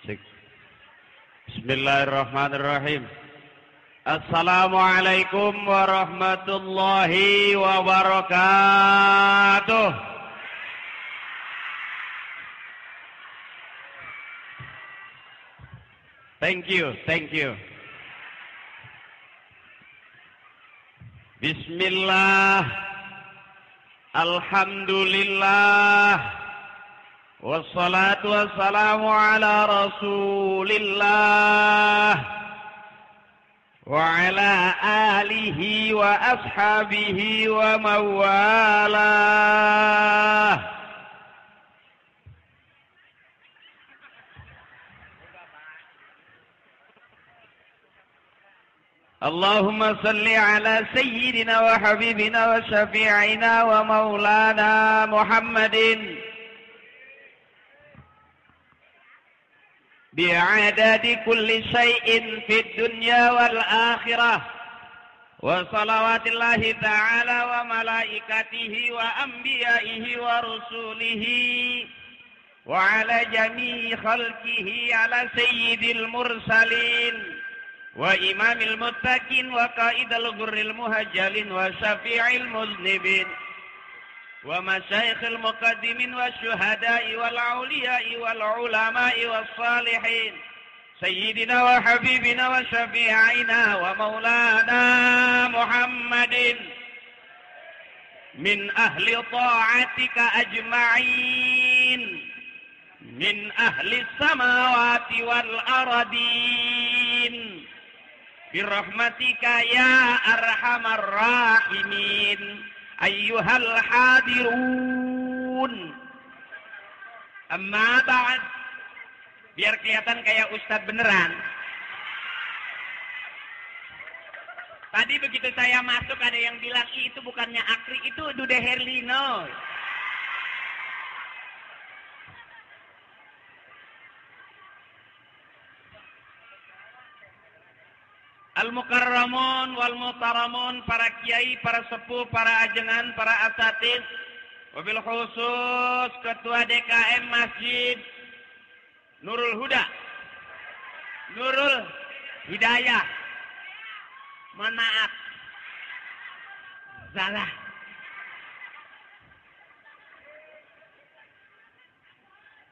Bismillahirrahmanirrahim. Assalamualaikum warahmatullahi wabarakatuh. Thank you. Bismillah, alhamdulillah, wassalatu wassalamu ala rasulillah wa ala alihi wa ashabihi wa mawalah. Allahumma salli ala sayyidina wa habibina wa syafi'ina wa maulana Muhammadin bi'adadi kulli syai'in fid dunya wal akhirah wa salawatillahi ta'ala wa malaikatihi wa anbiya'ihi wa rusulihi wa ala jami'i khalqihi ala sayyidil mursalin wa imamil muttaqin wa qaidal ghurril muhajjalin wa syafi'il muznibin wa masyayikhil muqaddimin wa syuhada'i wal awliya'i wal ulama'i was salihin sayyidina wa habibina wa syafi'ina wa maulana Muhammadin min ahli ta'atika ajma'in min ahli samawati wal aradin birahmatika ya arhamar rahimin ayyuhal hadirun. Amma ba'd, biar kelihatan kayak ustadz beneran. Tadi begitu saya masuk ada yang bilang itu bukannya Akri, itu Dude Herlino. Al-Mukarramun wal-Mutaramun, para kiai, para sepuh, para ajengan, para asatid, wabil khusus Ketua DKM Masjid Nurul Huda, Nurul Hidayah, mohon maaf, salah.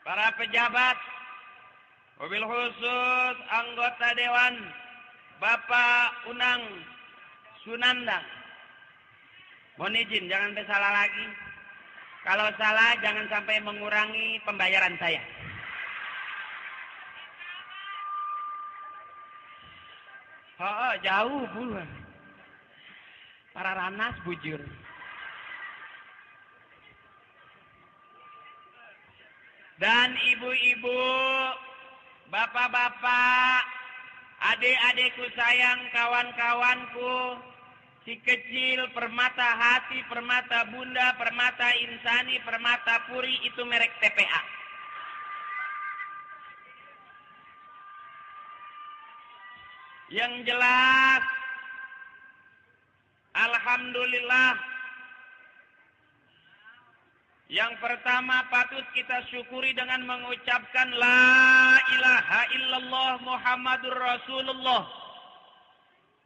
Para pejabat, wabil khusus anggota Dewan Bapak Unang Sunanda, mohon izin jangan sampai salah lagi. Kalau salah jangan sampai mengurangi pembayaran saya. Jauh bu, para ranas bujur. Dan ibu-ibu, bapak-bapak, adik-adikku sayang, kawan-kawanku, si kecil, permata hati, permata bunda, permata insani, permata puri, itu merek TPA. Yang jelas, alhamdulillah, yang pertama patut kita syukuri dengan mengucapkan La ilaha illallah Muhammadur Rasulullah.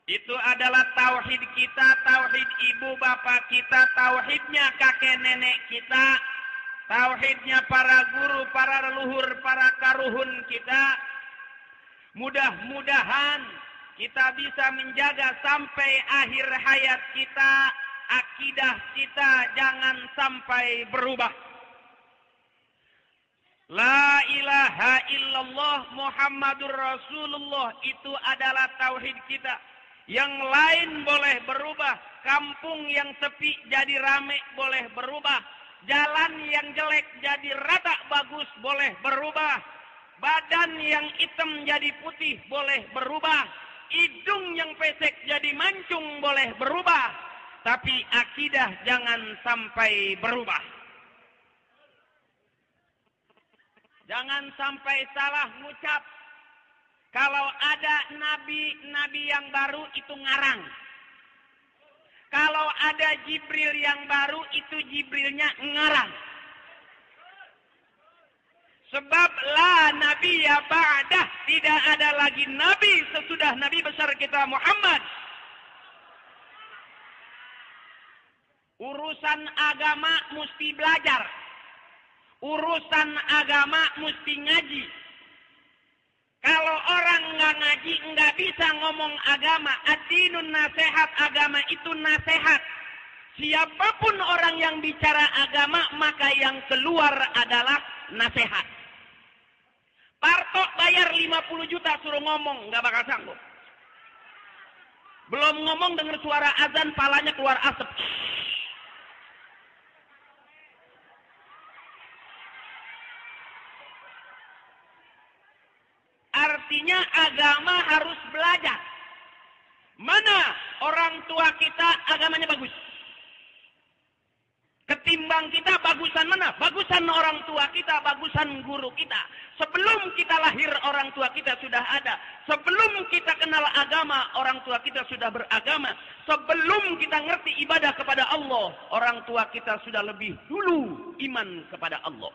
Itu adalah tauhid kita, tauhid ibu bapak kita, tauhidnya kakek nenek kita, tauhidnya para guru, para leluhur, para karuhun kita. Mudah-mudahan kita bisa menjaga sampai akhir hayat kita, akidah kita jangan sampai berubah. La ilaha illallah Muhammadur Rasulullah, itu adalah tauhid kita. Yang lain boleh berubah, kampung yang sepi jadi rame boleh berubah, jalan yang jelek jadi rata bagus boleh berubah, badan yang hitam jadi putih boleh berubah, hidung yang pesek jadi mancung boleh berubah, tapi akidah jangan sampai berubah. Jangan sampai salah ngucap. Kalau ada nabi yang baru itu ngarang. Kalau ada Jibril yang baru itu Jibrilnya ngarang. Sebab la nabiyya ba'di tidak ada lagi nabi sesudah nabi besar kita Muhammad. Urusan agama mesti belajar. Urusan agama mesti ngaji. Kalau orang nggak ngaji, nggak bisa ngomong agama. Ad-dinun nasihat, agama itu nasihat. Siapapun orang yang bicara agama, maka yang keluar adalah nasihat. Parto bayar 50 juta suruh ngomong, nggak bakal sanggup. Belum ngomong dengar suara azan, palanya keluar asap. Artinya agama harus belajar. Mana orang tua kita agamanya bagus? Ketimbang kita bagusan mana? Bagusan orang tua kita, bagusan guru kita. Sebelum kita lahir orang tua kita sudah ada. Sebelum kita kenal agama, orang tua kita sudah beragama. Sebelum kita ngerti ibadah kepada Allah, orang tua kita sudah lebih dulu iman kepada Allah.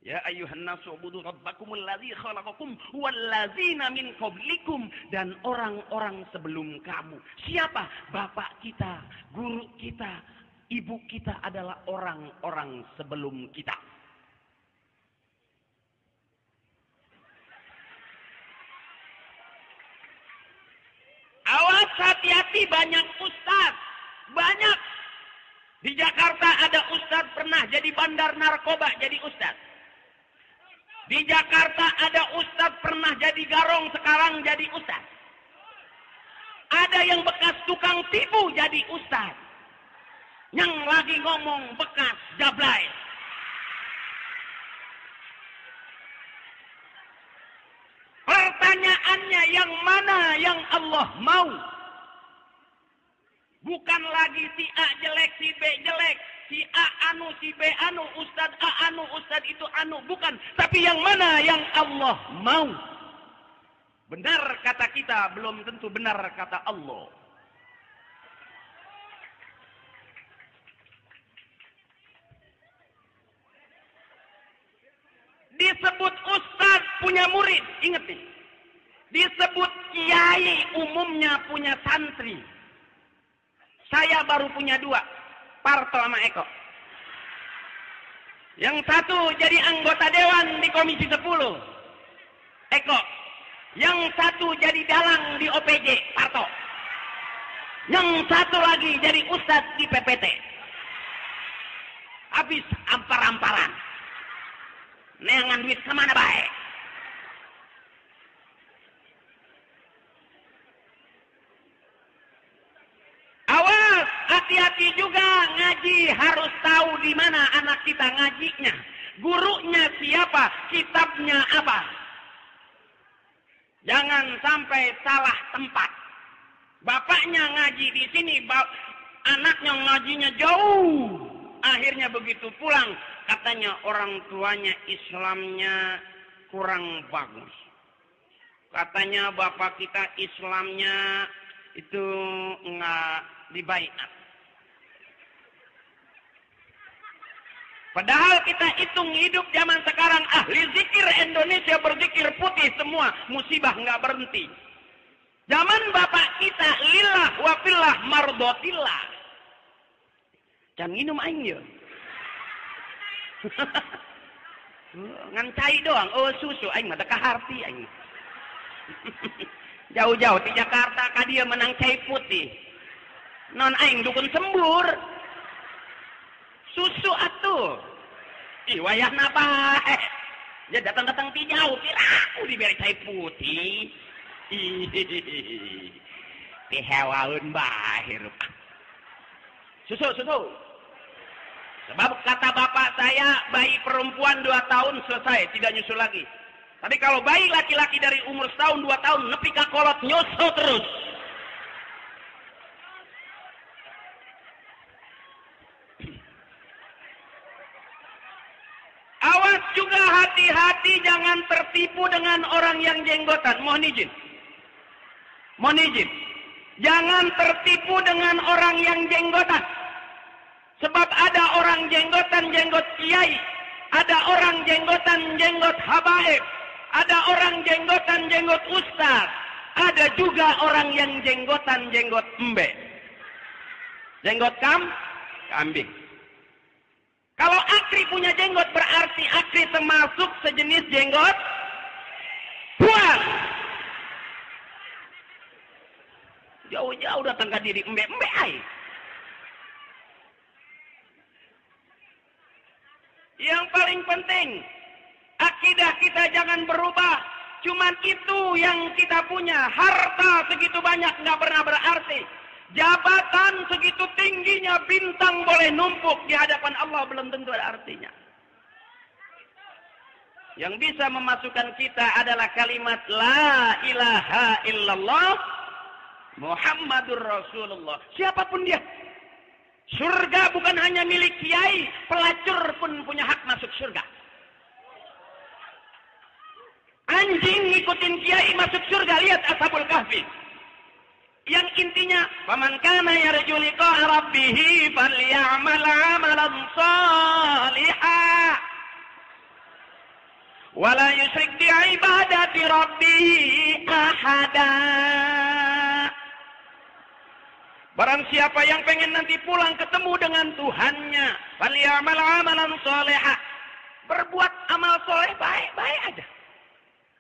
Ya ayyuhan nasu ubudu rabbakumul ladzi khalaqakum walladzina min qablikum, dan orang-orang sebelum kamu. Siapa? Bapak kita, guru kita, ibu kita adalah orang-orang sebelum kita. Awas, hati-hati, banyak ustaz. Banyak. Di Jakarta ada ustaz pernah jadi bandar narkoba, jadi ustaz. Di Jakarta ada ustaz pernah jadi garong, sekarang jadi ustaz. Ada yang bekas tukang tipu jadi ustaz. Yang lagi ngomong bekas jablay. Pertanyaannya, yang mana yang Allah mau? Bukan lagi si A jelek, si B jelek, si A anu, si B anu, ustad A anu, ustad itu anu. Bukan. Tapi yang mana yang Allah mau? Benar kata kita, belum tentu benar kata Allah. Disebut ustad punya murid, ingat nih. Disebut kiai umumnya punya santri. Saya baru punya 2, Parto sama Eko. Yang satu jadi anggota dewan di Komisi 10, Eko. Yang satu jadi dalang di OPJ, Parto. Yang satu lagi jadi ustadz di PPT. Habis ampar-amparan. Neangan duit kemana baik? Awas, hati-hati juga ngaji, harus tahu di mana anak kita ngajinya. Gurunya siapa, kitabnya apa. Jangan sampai salah tempat. Bapaknya ngaji di sini, anaknya ngajinya jauh. Akhirnya begitu pulang, katanya orang tuanya Islamnya kurang bagus. Katanya bapak kita Islamnya itu enggak dibaiat. Padahal kita hitung hidup zaman sekarang, ahli zikir Indonesia berzikir putih semua, musibah enggak berhenti. Zaman bapak kita lillah wa fillah mardotillah. Jangan minum aing ya. Ngan cai doang, oh susu aing mah teu kaharti aing. Jauh-jauh di Jakarta ka dia menang cai putih. Non aing dukun sembur. Susu atuh. Ih wayahna bae. Ya datang-datang ti jauh piraku diberi cai putih. Ih. Ti hewaeun bae hirup. Susu. Sebab kata bapak saya, bayi perempuan 2 tahun selesai, tidak nyusul lagi. Tapi kalau bayi laki-laki dari umur setahun 2 tahun, nepi ka kolot nyusul terus. Awas juga, hati-hati jangan tertipu dengan orang yang jenggotan. Mohon izin. Jangan tertipu dengan orang yang jenggotan. Sebab ada orang jenggotan jenggot kiai, ada orang jenggotan jenggot habaib, Ada orang jenggotan jenggot ustaz. Ada juga orang yang jenggotan jenggot embe. Jenggot kambing. Kalau akri punya jenggot berarti akri termasuk sejenis jenggot puas. Jauh-jauh datang ke diri embe ai. Yang paling penting, akidah kita jangan berubah. Cuman itu yang kita punya. Harta segitu banyak nggak pernah berarti. Jabatan segitu tingginya bintang boleh numpuk di hadapan Allah belum tentu ada artinya. Yang bisa memasukkan kita adalah kalimat La ilaha illallah Muhammadur Rasulullah. Siapapun dia. Surga bukan hanya milik kiai, pelacur pun punya hak masuk surga. Anjing ngikutin kiai masuk surga, lihat Ashabul Kahfi. Yang intinya, "Faman kana yarju liqa'a rabbih falyamal 'amalan shalihan wa la yusyrik bi 'ibadati rabbih ahada." Barang siapa yang pengen nanti pulang ketemu dengan Tuhannya, falyamal 'amalan shalihan. Berbuat amal soleh baik-baik aja.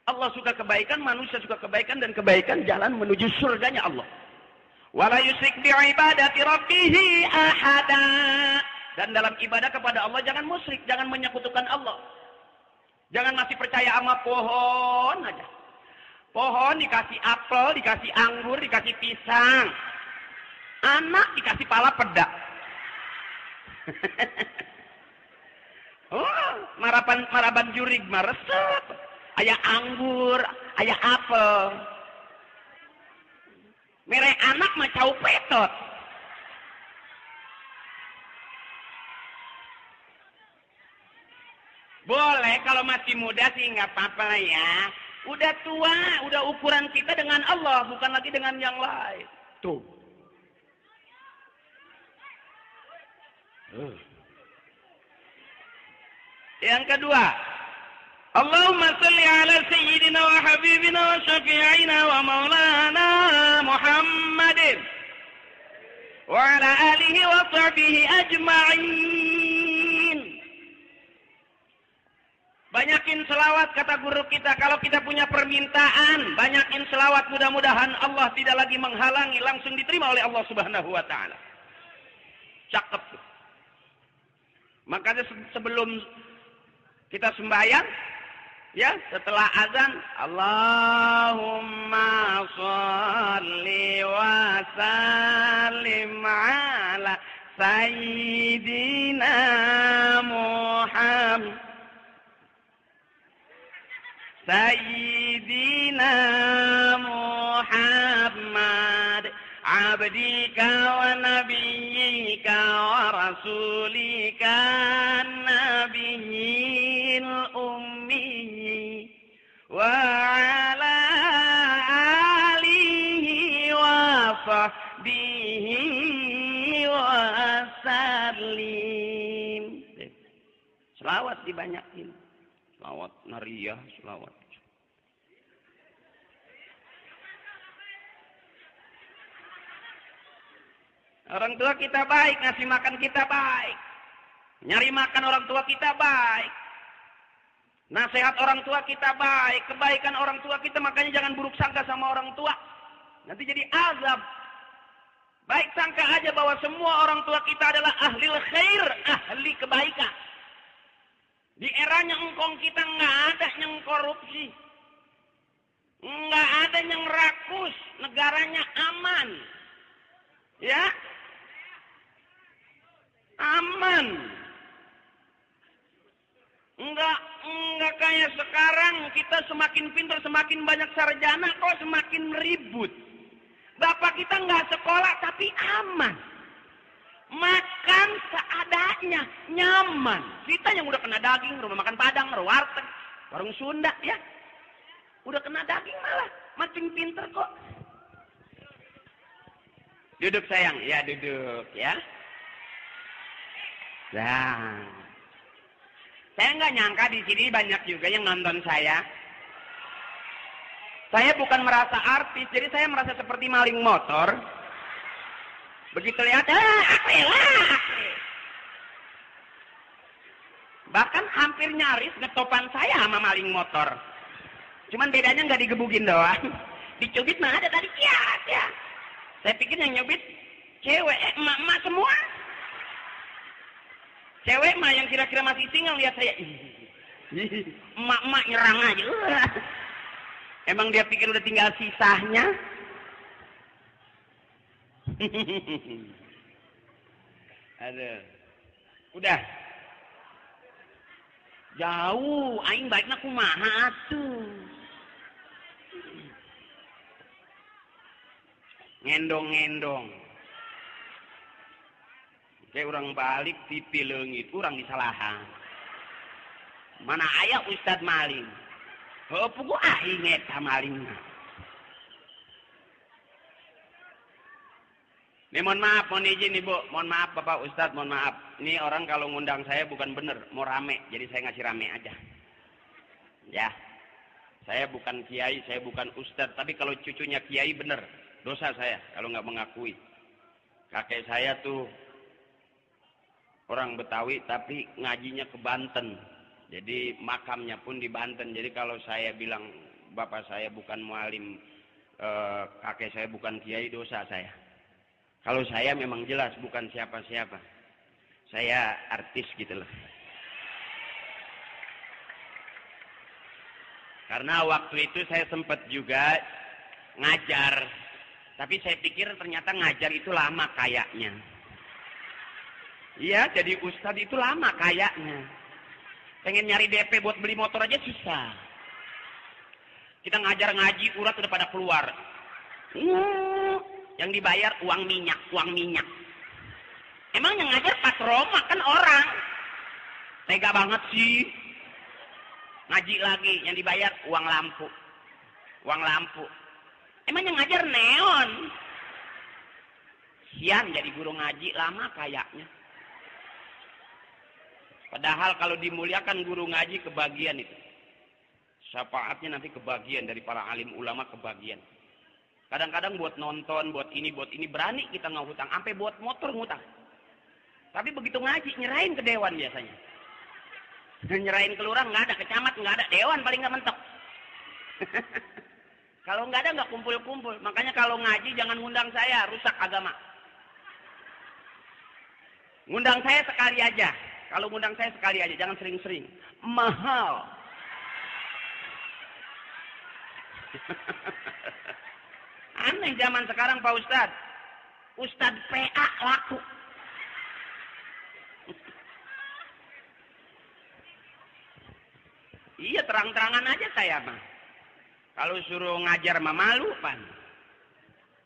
Allah suka kebaikan, manusia suka kebaikan, dan kebaikan jalan menuju surganya Allah. Wala yusyrik bi ibadati rabbih ahada. Dan dalam ibadah kepada Allah jangan musyrik, jangan menyekutukan Allah. Jangan masih percaya sama pohon aja. Pohon dikasih apel, dikasih anggur, dikasih pisang. Anak dikasih pala peda. Oh, maraban jurig maresep. Aya anggur, aya apel. Mere anak mah cau petot. Boleh kalau masih muda sih nggak apa-apa ya. Udah tua, udah ukuran kita dengan Allah, bukan lagi dengan yang lain. Tuh. Yang kedua, Allahumma salli ala sayyidina wa habibina wa syafi'ina wa maulana Muhammadin wa ala alihi wa sahbihi ajma'in. Banyakin selawat kata guru kita. Kalau kita punya permintaan, banyakin selawat, mudah-mudahan Allah tidak lagi menghalangi, langsung diterima oleh Allah Subhanahu wa taala. Cakep. Makanya sebelum kita sembahyang, ya, setelah azan, Allahumma sholli wa sallim ala sayyidina Muhammad abdika wa nabiyyika wa rasulika nabiyil ummi wa ala alihi wa sahbihi wa sallim. Selawat dibanyakin. Selawat nariyah, selawat. Orang tua kita baik, ngasih makan kita baik. Nyari makan orang tua kita baik. Nasihat orang tua kita baik. Kebaikan orang tua kita, makanya jangan buruk sangka sama orang tua. Nanti jadi azab. Baik sangka aja bahwa semua orang tua kita adalah ahli khair, ahli kebaikan. Di eranya engkong kita nggak ada yang korupsi. Nggak ada yang rakus. Negaranya aman. Ya, aman. Enggak kayak sekarang kita semakin pintar, semakin banyak sarjana, kok semakin ribut. Bapak kita nggak sekolah tapi aman. Makan seadanya, nyaman. Kita yang udah kena daging, rumah makan Padang, warteg, warung Sunda, ya, udah kena daging malah makin pintar kok. Duduk sayang, ya duduk ya. Nah, saya nggak nyangka di sini banyak juga yang nonton saya. Saya bukan merasa artis, jadi saya merasa seperti maling motor. Begitu lihat, bahkan hampir nyaris ngetopan saya sama maling motor. Cuman bedanya nggak digebugin doang. Dicubit mah ada tadi, ya. Saya pikir yang nyubit cewek, emak-emak semua. Cewek mah yang kira-kira masih single lihat saya. Emak-emak nyerang aja. Emang dia pikir udah tinggal sisanya? Aduh. Udah. Jauh, aing baikna kumaha atuh. Ngendong-ngendong. Kayak orang balik TV leungit, urang disalahan. Mana aya Ustad maling? Heuh puguh aing eta malingna. Nih mohon maaf, mohon izin nih Bu, mohon maaf Bapak Ustadz, mohon maaf. Ini orang kalau ngundang saya bukan bener, mau rame, jadi saya ngasih rame aja. Ya, saya bukan kiai, saya bukan ustadz, tapi kalau cucunya kiai bener, dosa saya kalau nggak mengakui. Kakek saya tuh orang Betawi, tapi ngajinya ke Banten, jadi makamnya pun di Banten. Jadi kalau saya bilang bapak saya bukan mualim, kakek saya bukan kiai, dosa saya. Kalau saya memang jelas bukan siapa-siapa. Saya artis gitu loh. Karena waktu itu saya sempat juga ngajar. Tapi saya pikir ternyata ngajar itu lama kayaknya. Iya, jadi ustadz itu lama kayaknya. Pengen nyari DP buat beli motor aja susah. Kita ngajar ngaji, urat udah pada keluar. Yang dibayar uang minyak. Emang yang ngajar pas Roma kan orang. Tega banget sih. Ngaji lagi, yang dibayar uang lampu. Emang yang ngajar neon. Sian jadi guru ngaji lama kayaknya. Padahal kalau dimuliakan guru ngaji kebagian itu. Syafaatnya nanti kebagian dari para alim ulama kebagian. Kadang-kadang buat nonton, buat ini berani kita nggak hutang, sampai buat motor ngutang. Tapi begitu ngaji nyerahin ke dewan biasanya. Nyerahin ke lurah nggak ada, ke camat nggak ada, dewan paling nggak mentok. Kalau nggak ada nggak kumpul-kumpul. Makanya kalau ngaji jangan ngundang saya, rusak agama. Ngundang saya sekali aja. Kalau ngundang saya sekali aja, jangan sering-sering. Mahal. Aneh zaman sekarang Pak Ustadz. Ustadz PA laku. Iya terang-terangan aja saya mah. Kalau suruh ngajar mah malu pan.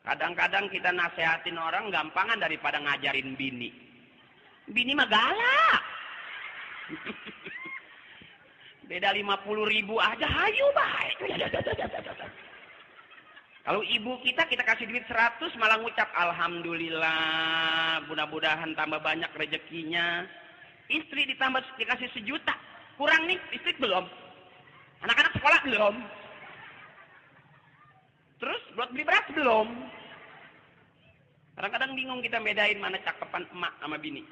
Kadang-kadang kita nasehatin orang gampangan daripada ngajarin bini. Bini mah galak. Beda 50.000 aja hayu baik. Kalau ibu kita kasih duit 100 malah ngucap alhamdulillah, mudah-mudahan tambah banyak rezekinya. Istri dikasih 1 juta, kurang nih, istri belum. Anak-anak sekolah belum. Terus buat beli beras belum. Kadang-kadang bingung kita bedain mana cakepan emak sama bini.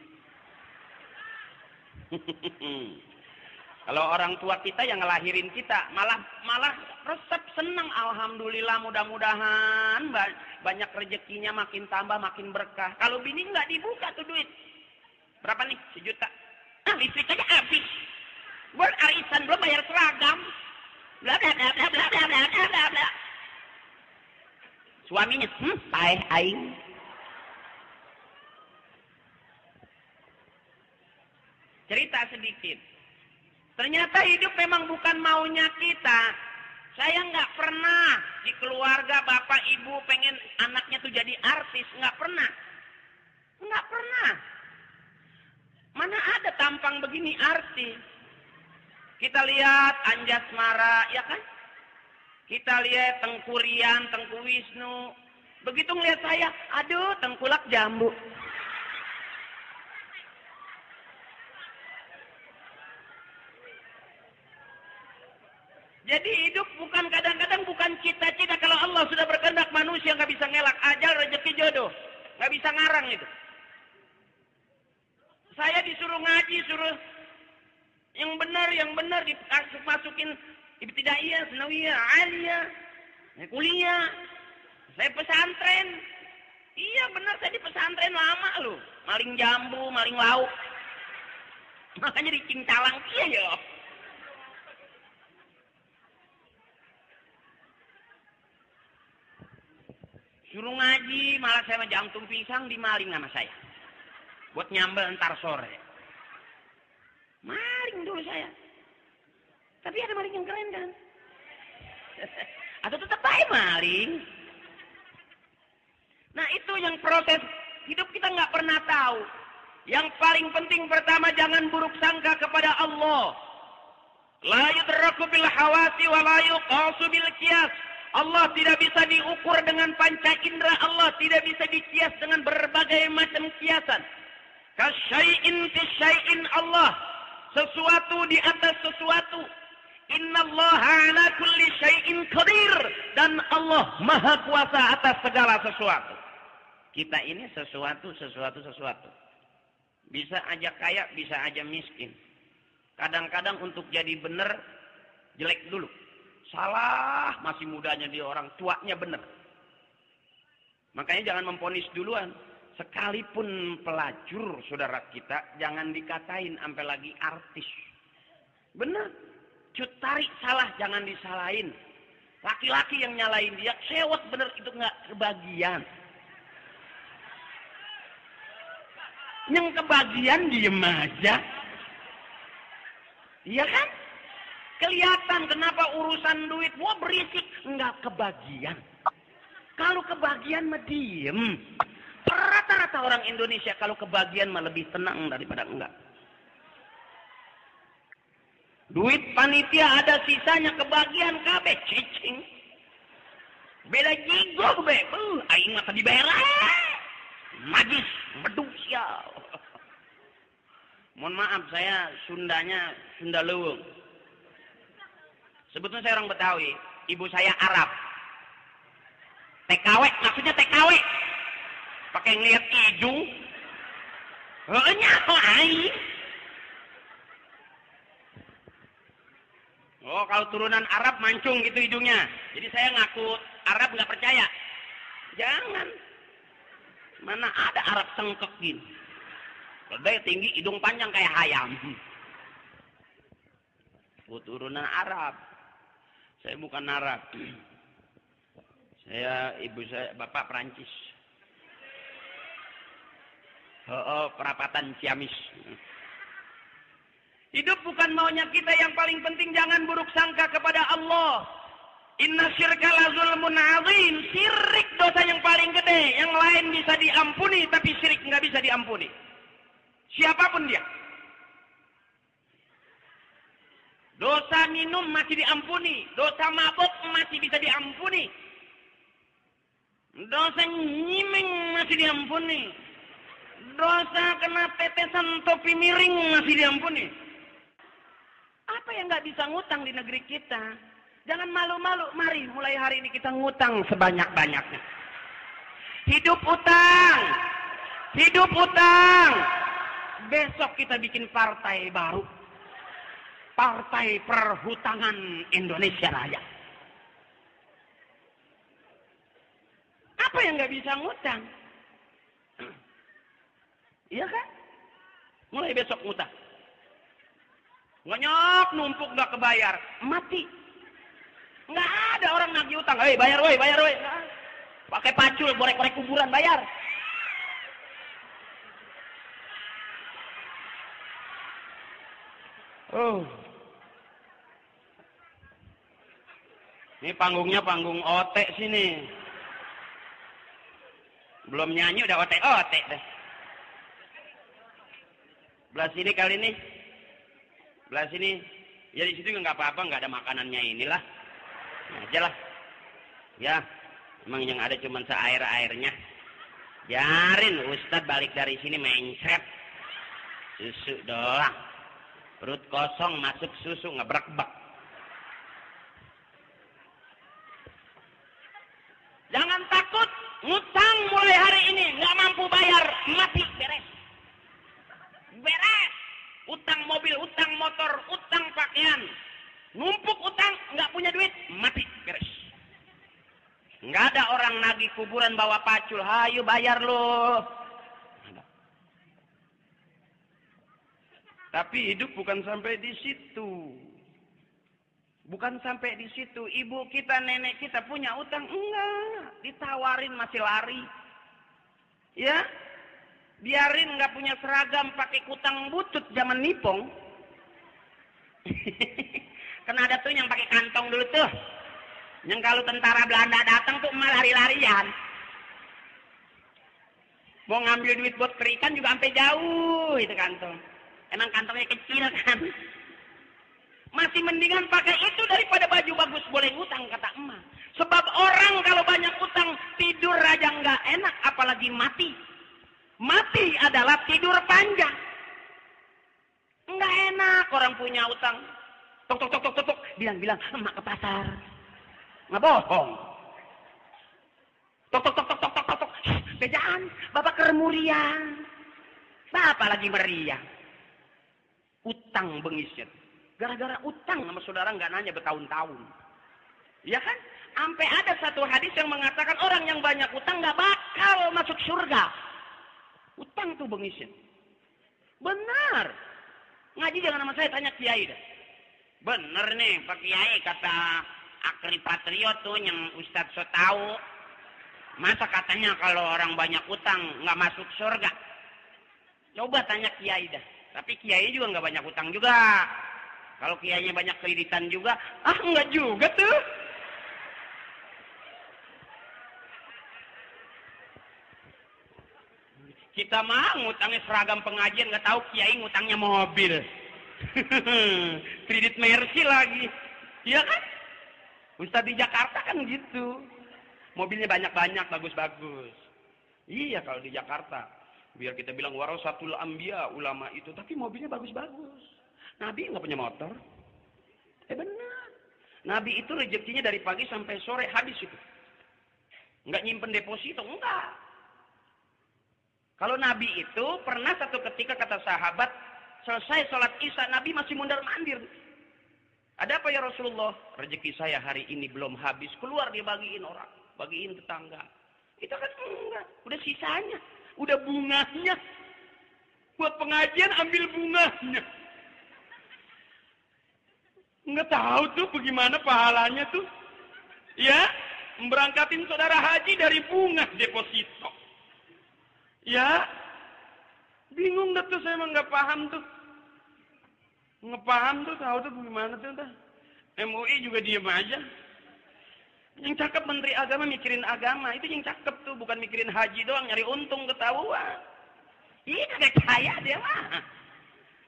Kalau orang tua kita yang ngelahirin kita malah resep senang, alhamdulillah, mudah-mudahan banyak rezekinya, makin tambah makin berkah. Kalau bini nggak dibuka tuh duit. Berapa nih? 1 juta. Listrik aja habis. Buat arisan belum bayar seragam. Bla bla bla bla bla bla bla bla bla. Suaminya, paeh aing. Cerita sedikit. Ternyata hidup memang bukan maunya kita. Saya nggak pernah di keluarga bapak ibu pengen anaknya tuh jadi artis. Nggak pernah. Nggak pernah. Mana ada tampang begini artis. Kita lihat Anjasmara, ya kan? Kita lihat Tengku Rian, Tengku Wisnu. Begitu ngelihat saya, aduh tengkulak jambu. Jadi hidup bukan kadang-kadang bukan cita-cita. Kalau Allah sudah berkehendak, manusia nggak bisa ngelak. Ajal, rezeki, jodoh, nggak bisa ngarang itu. Saya disuruh ngaji, suruh yang benar dimasukin ibtidaiyah, sanawiyah, aliyah, kuliah. Saya pesantren. Iya benar, saya di pesantren lama loh. Maling jambu, maling lauk. Makanya di Cinctalang iya ya. Suruh ngaji, malah saya mah jantung pisang dimaling sama saya. Buat nyambel ntar sore. Maling dulu saya. Tapi ada maling yang keren kan? Atau tetap baik maling. Nah itu yang proses hidup kita nggak pernah tahu. Yang paling penting pertama, jangan buruk sangka kepada Allah. La yudraku bil hawasi wa la yuqasu bil qiyas. Allah tidak bisa diukur dengan panca indera. Allah tidak bisa dikias dengan berbagai macam kiasan. Kasyai'in fi syai'in Allah. Sesuatu di atas sesuatu. Innallaha ala kulli syai'in qadir. Dan Allah maha kuasa atas segala sesuatu. Kita ini sesuatu. Bisa aja kaya, bisa aja miskin. Kadang-kadang untuk jadi benar, jelek dulu. Salah, masih mudanya dia, orang tuanya benar. Makanya jangan memponis duluan. Sekalipun pelacur saudara kita, jangan dikatain sampai lagi artis. Benar. Cut tarik salah, jangan disalahin. Laki-laki yang nyalain dia, sewot bener, itu nggak kebagian. Yang kebagian diem aja. Iya kan? Kelihatan kenapa urusan duit, wah berisik, nggak kebagian. Kalau kebagian mah diem. Rata-rata orang Indonesia kalau kebagian mah lebih tenang daripada enggak. Duit panitia ada sisanya, kebagian kabeh cicing. Beda jigo be, aing mah tadi bayar. Magis, beduk sial. Mohon maaf, saya Sundanya Sunda Leuweung. Sebetulnya saya orang Betawi, ibu saya Arab. TKW, maksudnya TKW. Pakai ngeliat hidung. Nyaho aing. Oh, kalau turunan Arab mancung gitu hidungnya. Jadi saya ngaku Arab nggak percaya. Jangan. Mana ada Arab sengkek gini. Gede tinggi, hidung panjang kayak ayam. Turunan Arab. Saya bukan Arab. Ibu saya, bapak Perancis. Perapatan Ciamis. Hidup bukan maunya kita, yang paling penting jangan buruk sangka kepada Allah. Inna syirka la zulmun azim. Syirik dosa yang paling gede. Yang lain bisa diampuni, tapi syirik nggak bisa diampuni. Siapapun dia. Dosa minum masih diampuni. Dosa mabuk masih bisa diampuni. Dosa nyimeng masih diampuni. Dosa kena tetesan topi miring masih diampuni. Apa yang nggak bisa ngutang di negeri kita? Jangan malu-malu. Mari mulai hari ini kita ngutang sebanyak-banyaknya. Hidup utang. Hidup utang. Besok kita bikin partai baru. Partai Perhutangan Indonesia Raya. Apa yang nggak bisa ngutang? Iya kan? Mulai besok ngutang. Banyak numpuk nggak kebayar, mati. Nggak ada orang nagih utang. Hei, bayar woi, bayar woi. Pakai pacul, borek-borek kuburan, bayar. Oh. Ini panggungnya panggung otek sini. Belum nyanyi udah otek-otek deh. Belah sini kali ini. Belah sini. Ya di situ nggak apa-apa, nggak ada makanannya inilah. Nah, aja lah. Ya, emang yang ada cuma seair-airnya. Biarin Ustadz balik dari sini mencret. Susu doang. Perut kosong masuk susu ngebrak-bak. Jangan takut, ngutang mulai hari ini, nggak mampu bayar, mati, beres. Beres. Utang mobil, utang motor, utang pakaian. Numpuk utang, nggak punya duit, mati, beres. Nggak ada orang nagih kuburan bawa pacul, hayu bayar lo. Tapi hidup bukan sampai di situ. Bukan sampai di situ. Ibu kita, nenek kita punya utang, enggak. Ditawarin masih lari. Ya, biarin nggak punya seragam, pakai kutang butut zaman nipong. Karena ada tuh yang pakai kantong dulu tuh. Yang kalau tentara Belanda datang tuh emak lari-larian. Mau ngambil duit buat perikan juga sampai jauh itu kantong. Emang kantongnya kecil kan. Masih mendingan pakai itu daripada baju bagus boleh ngutang kata emak. Sebab orang kalau banyak utang tidur aja nggak enak, apalagi mati. Mati adalah tidur panjang. Nggak enak orang punya utang. Tok tok tok tok tok, tok. Bilang emak ke pasar. Nggak bohong. Tok tok tok tok tok tok tok. Bejaan, bapak keremurian. Bapak lagi meriang. Utang bengisnya. Gara-gara utang sama saudara nggak nanya bertahun-tahun. Ya kan? Sampai ada satu hadis yang mengatakan orang yang banyak utang nggak bakal masuk surga. Utang tuh bengisnya. Benar. Ngaji jangan sama saya, tanya kiai dah. Bener nih Pak Kiai kata Akri Patriot tuh yang Ustadz so tahu. Masa katanya kalau orang banyak utang nggak masuk surga. Coba tanya kiai dah. Tapi kiai juga nggak banyak utang juga. Kalau kiainya banyak kreditan juga, enggak juga tuh. Kita mah ngutangnya seragam pengajian, nggak tahu kiai ngutangnya mobil. Kredit Mercy lagi. Iya kan? Ustadz di Jakarta kan gitu. Mobilnya banyak-banyak, bagus-bagus. Iya kalau di Jakarta. Biar kita bilang warasatul anbiya, ulama itu. Tapi mobilnya bagus-bagus. Nabi nggak punya motor. Benar. Nabi itu rezekinya dari pagi sampai sore habis itu. Nggak nyimpen deposito, enggak. Kalau Nabi itu pernah satu ketika kata sahabat, selesai sholat isya Nabi masih mondar-mandir. Ada apa ya Rasulullah? Rezeki saya hari ini belum habis, keluar dibagiin orang, bagiin tetangga. Kita kan enggak, udah sisanya, udah bunganya. Buat pengajian ambil bunganya. Nggak tahu tuh bagaimana pahalanya tuh. Ya, memberangkatin saudara haji dari bunga deposito. Ya, bingung dah tuh, saya emang nggak paham tuh. Nggak paham tuh, tahu tuh bagaimana tuh. MUI juga diem aja. Yang cakep Menteri Agama mikirin agama, itu yang cakep tuh, bukan mikirin haji doang, nyari untung ketahuan. Iya, kagak kaya dia mah.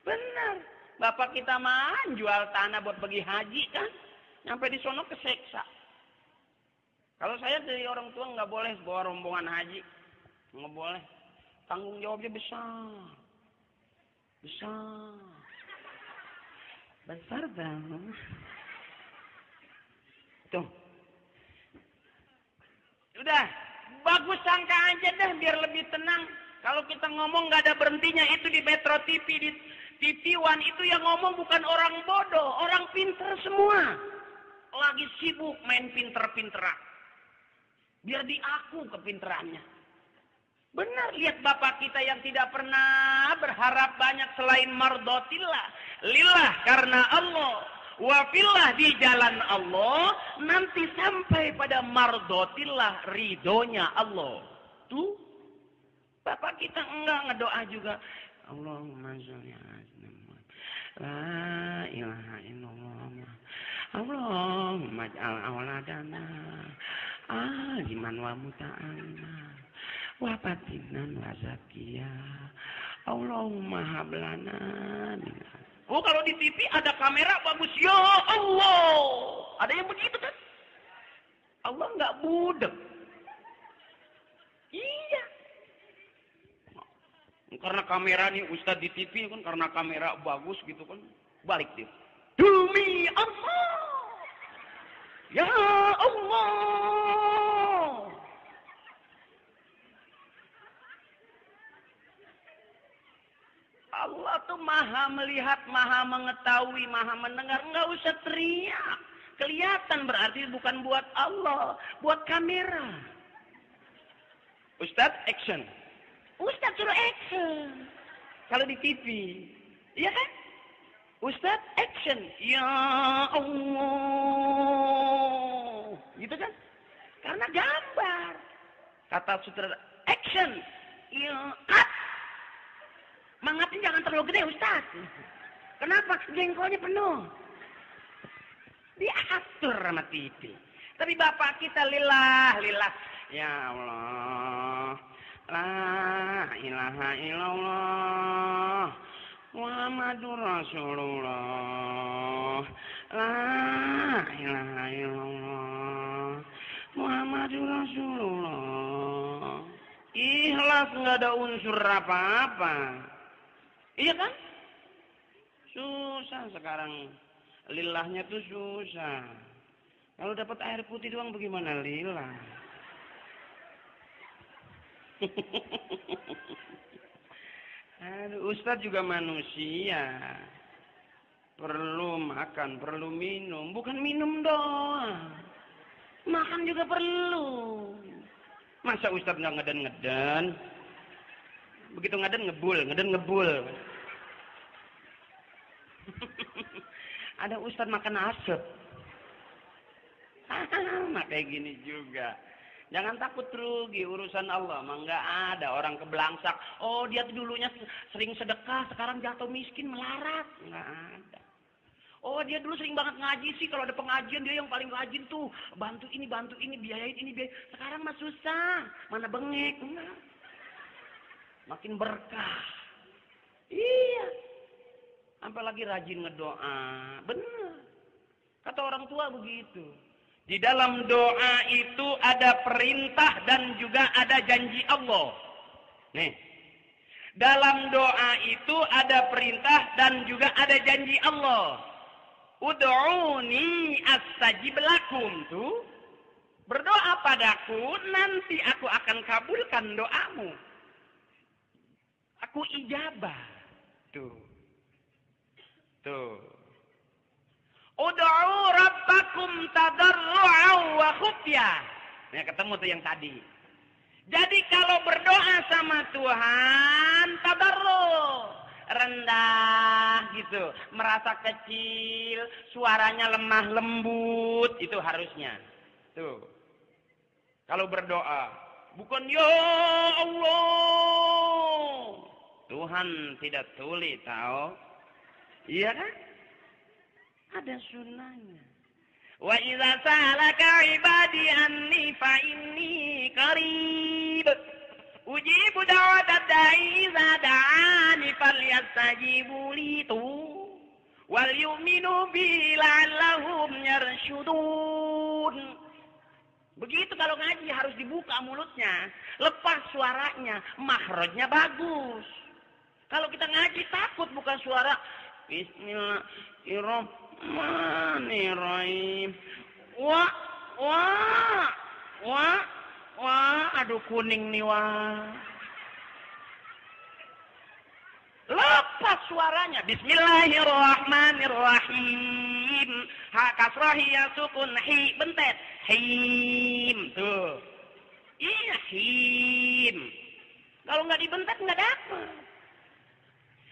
Benar. Bapak kita mah jual tanah buat bagi haji kan. Sampai di sono keseksa. Kalau saya dari orang tua nggak boleh bawa rombongan haji. Nggak boleh. Tanggung jawabnya besar. Besar. Besar banget. Tuh. Udah. Bagus sangka aja deh biar lebih tenang. Kalau kita ngomong nggak ada berhentinya, itu di Metro TV, di TV One itu yang ngomong bukan orang bodoh, orang pinter semua. Lagi sibuk main pinter-pinteran. Biar diaku kepinterannya. Benar, lihat bapak kita yang tidak pernah berharap banyak selain mardotillah. Lillah karena Allah. Wafillah di jalan Allah. Nanti sampai pada mardotillah, ridhonya Allah. Tuh, bapak kita enggak ngedoa juga. Allahumma sholli ala Muhammad. La ilaha illallah. Allahumma ij'al auladana aliman wa muta'alima wa fatinan wa zakiya. Allahumma hablana. Oh, kalau di TV ada kamera bagus, ya Allah. Ada yang begitu kan? Allah nggak budek. Iya. Karena kamera nih Ustadz di TV kan, karena kamera bagus gitu kan, balik dia. Demi Allah, ya Allah, Maha melihat, maha mengetahui, maha mendengar. Enggak usah teriak. Kelihatan berarti bukan buat Allah, buat kamera. Ustadz, action. Ustadz suruh action. Kalau di TV, iya kan? Ustadz, action. Ya Allah. Gitu kan? Karena gambar. Kata sutradara, action. Ya, cut. Mangatnya jangan terlalu gede, Ustadz. Kenapa? Jengkolnya penuh. Diatur sama TV. Tapi bapak kita lillah. Ya Allah. La ilaha illallah. Muhammadur Rasulullah. La ilaha illallah. Muhammadur Rasulullah. Ikhlas, nggak ada unsur apa-apa. Iya kan? Susah sekarang. Lillahnya tuh susah. Kalau dapat air putih doang bagaimana lillah? Aduh, Ustadz juga manusia. Perlu makan, perlu minum. Bukan minum doang. Makan juga perlu. Masa Ustadz nggak ngeden-ngeden? Begitu ngeden ngebul. Ada Ustadz makan asap. Nah kayak gini juga. Jangan takut rugi, urusan Allah mah nggak ada orang keblangsak. Oh dia tuh dulunya sering sedekah, sekarang jatuh miskin melarat. Nggak ada. Oh dia dulu sering banget ngaji sih, kalau ada pengajian dia yang paling rajin tuh. Bantu ini, biayain ini, biayain. Sekarang mah susah, mana bengek. Enggak. Makin berkah. Iya. Apalagi rajin ngedoa. Benar. Kata orang tua begitu. Di dalam doa itu ada perintah dan juga ada janji Allah. Nih. Dalam doa itu ada perintah dan juga ada janji Allah. Ud'uni astajib lakum tuh. Berdoa padaku, nanti aku akan kabulkan doamu. Aku ijabah. Tuh. Ud'u rabbakum tadarru'an wa khufyah. Nah, ketemu tuh yang tadi. Jadi kalau berdoa sama Tuhan, tadarru', rendah gitu, merasa kecil, suaranya lemah lembut, itu harusnya. Tuh. Kalau berdoa, bukan ya Allah. Tuhan tidak tuli, tahu? Iya kan? Ada sunnahnya. Wa idza sa'alaka 'ibadi anni fa inni qarib. Ujibu da'watad da'i idza da'ani falyastajibu li wal yu'minu bi la'allahum yarshudun. Begitu kalau ngaji harus dibuka mulutnya, lepas suaranya, makhrajnya bagus. Kalau kita ngaji takut bukan suara Bismillahirrahmanirrahim. Wah, aduh kuning nih wah. Lepas suaranya. Bismillahirrahmanirrahim. Ha kasrahi ya sukun hi bentet. Him tuh. Iya him. Kalau nggak dibentet nggak dapat.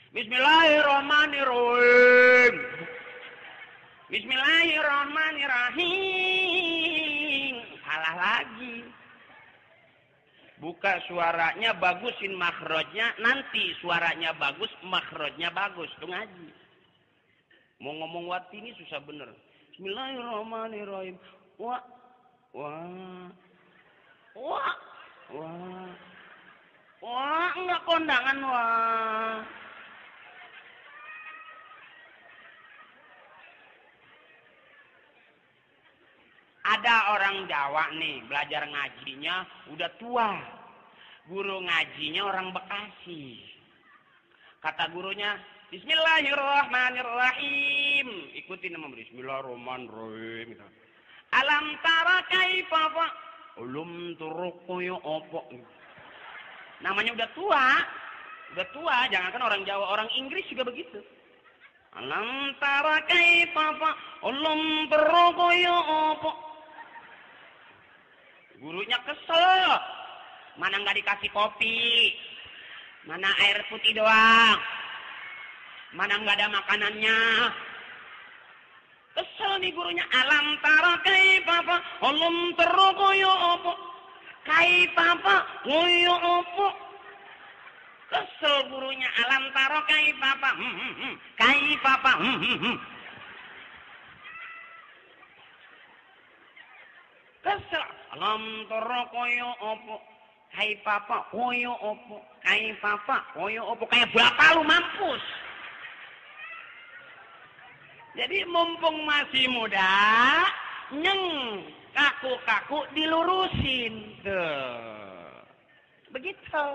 Bismillahirrahmanirrahim. Bismillahirrahmanirrahim. Salah lagi. Buka suaranya, bagusin makhrajnya, nanti suaranya bagus, makhrajnya bagus. Itu ngaji. Mau ngomong wati ini susah bener. Bismillahirrahmanirrahim. Wah. Enggak kondangan wah. Ada orang Jawa nih, belajar ngajinya udah tua. Guru ngajinya orang Bekasi. Kata gurunya, Bismillahirrahmanirrahim. Ikutin nama Bismillahirrahmanirrahim. Alam tara kaifa fa ulum turuku ya opo. Namanya udah tua. Udah tua, jangankan orang Jawa, orang Inggris juga begitu. Alam tara kaifa ulum berrogoyo opo. Gurunya kesel. Mana nggak dikasih kopi, mana air putih doang, mana nggak ada makanannya. Kesel nih gurunya. Alam tara kaifa ulum berrogoyo opo. Kaifa ngoyo opo. Kesel gurunya. Alam taro kaifa kaifa kesel. Alam taro koyo opo kaifa koyo opo kaifa koyo opo. Kayak bapak lu mampus. Jadi mumpung masih muda, nyeng kaku-kaku dilurusin tuh. Begitu.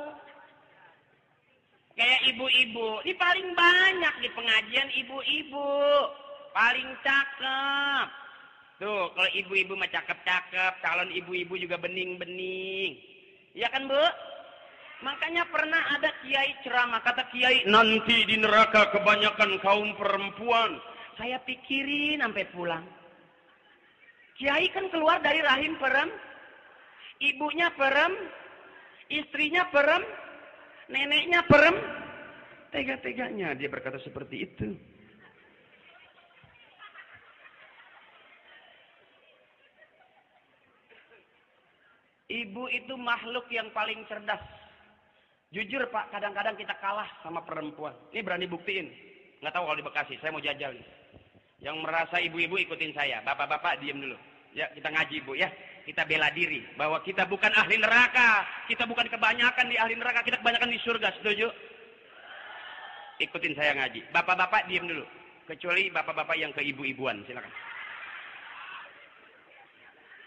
Kayak ibu-ibu, ini paling banyak di pengajian ibu-ibu, paling cakep. Tuh, kalau ibu-ibu mah cakep-cakep, calon ibu-ibu juga bening-bening. Iya kan, Bu? Makanya pernah ada kiai ceramah, kata kiai, nanti di neraka kebanyakan kaum perempuan. Saya pikirin sampai pulang. Kiai kan keluar dari rahim ibunya istrinya neneknya tega-teganya dia berkata seperti itu. Ibu itu makhluk yang paling cerdas. Jujur Pak, kadang-kadang kita kalah sama perempuan. Ini berani buktiin. Nggak tahu kalau di Bekasi, saya mau jajal nih. Yang merasa ibu-ibu ikutin saya, bapak-bapak diem dulu. Ya, kita ngaji Bu ya. Kita bela diri bahwa kita bukan ahli neraka. Kita bukan kebanyakan di ahli neraka, kita kebanyakan di surga. Setuju? Ikutin saya ngaji. Bapak-bapak diem dulu. Kecuali bapak-bapak yang keibu-ibuan, silakan.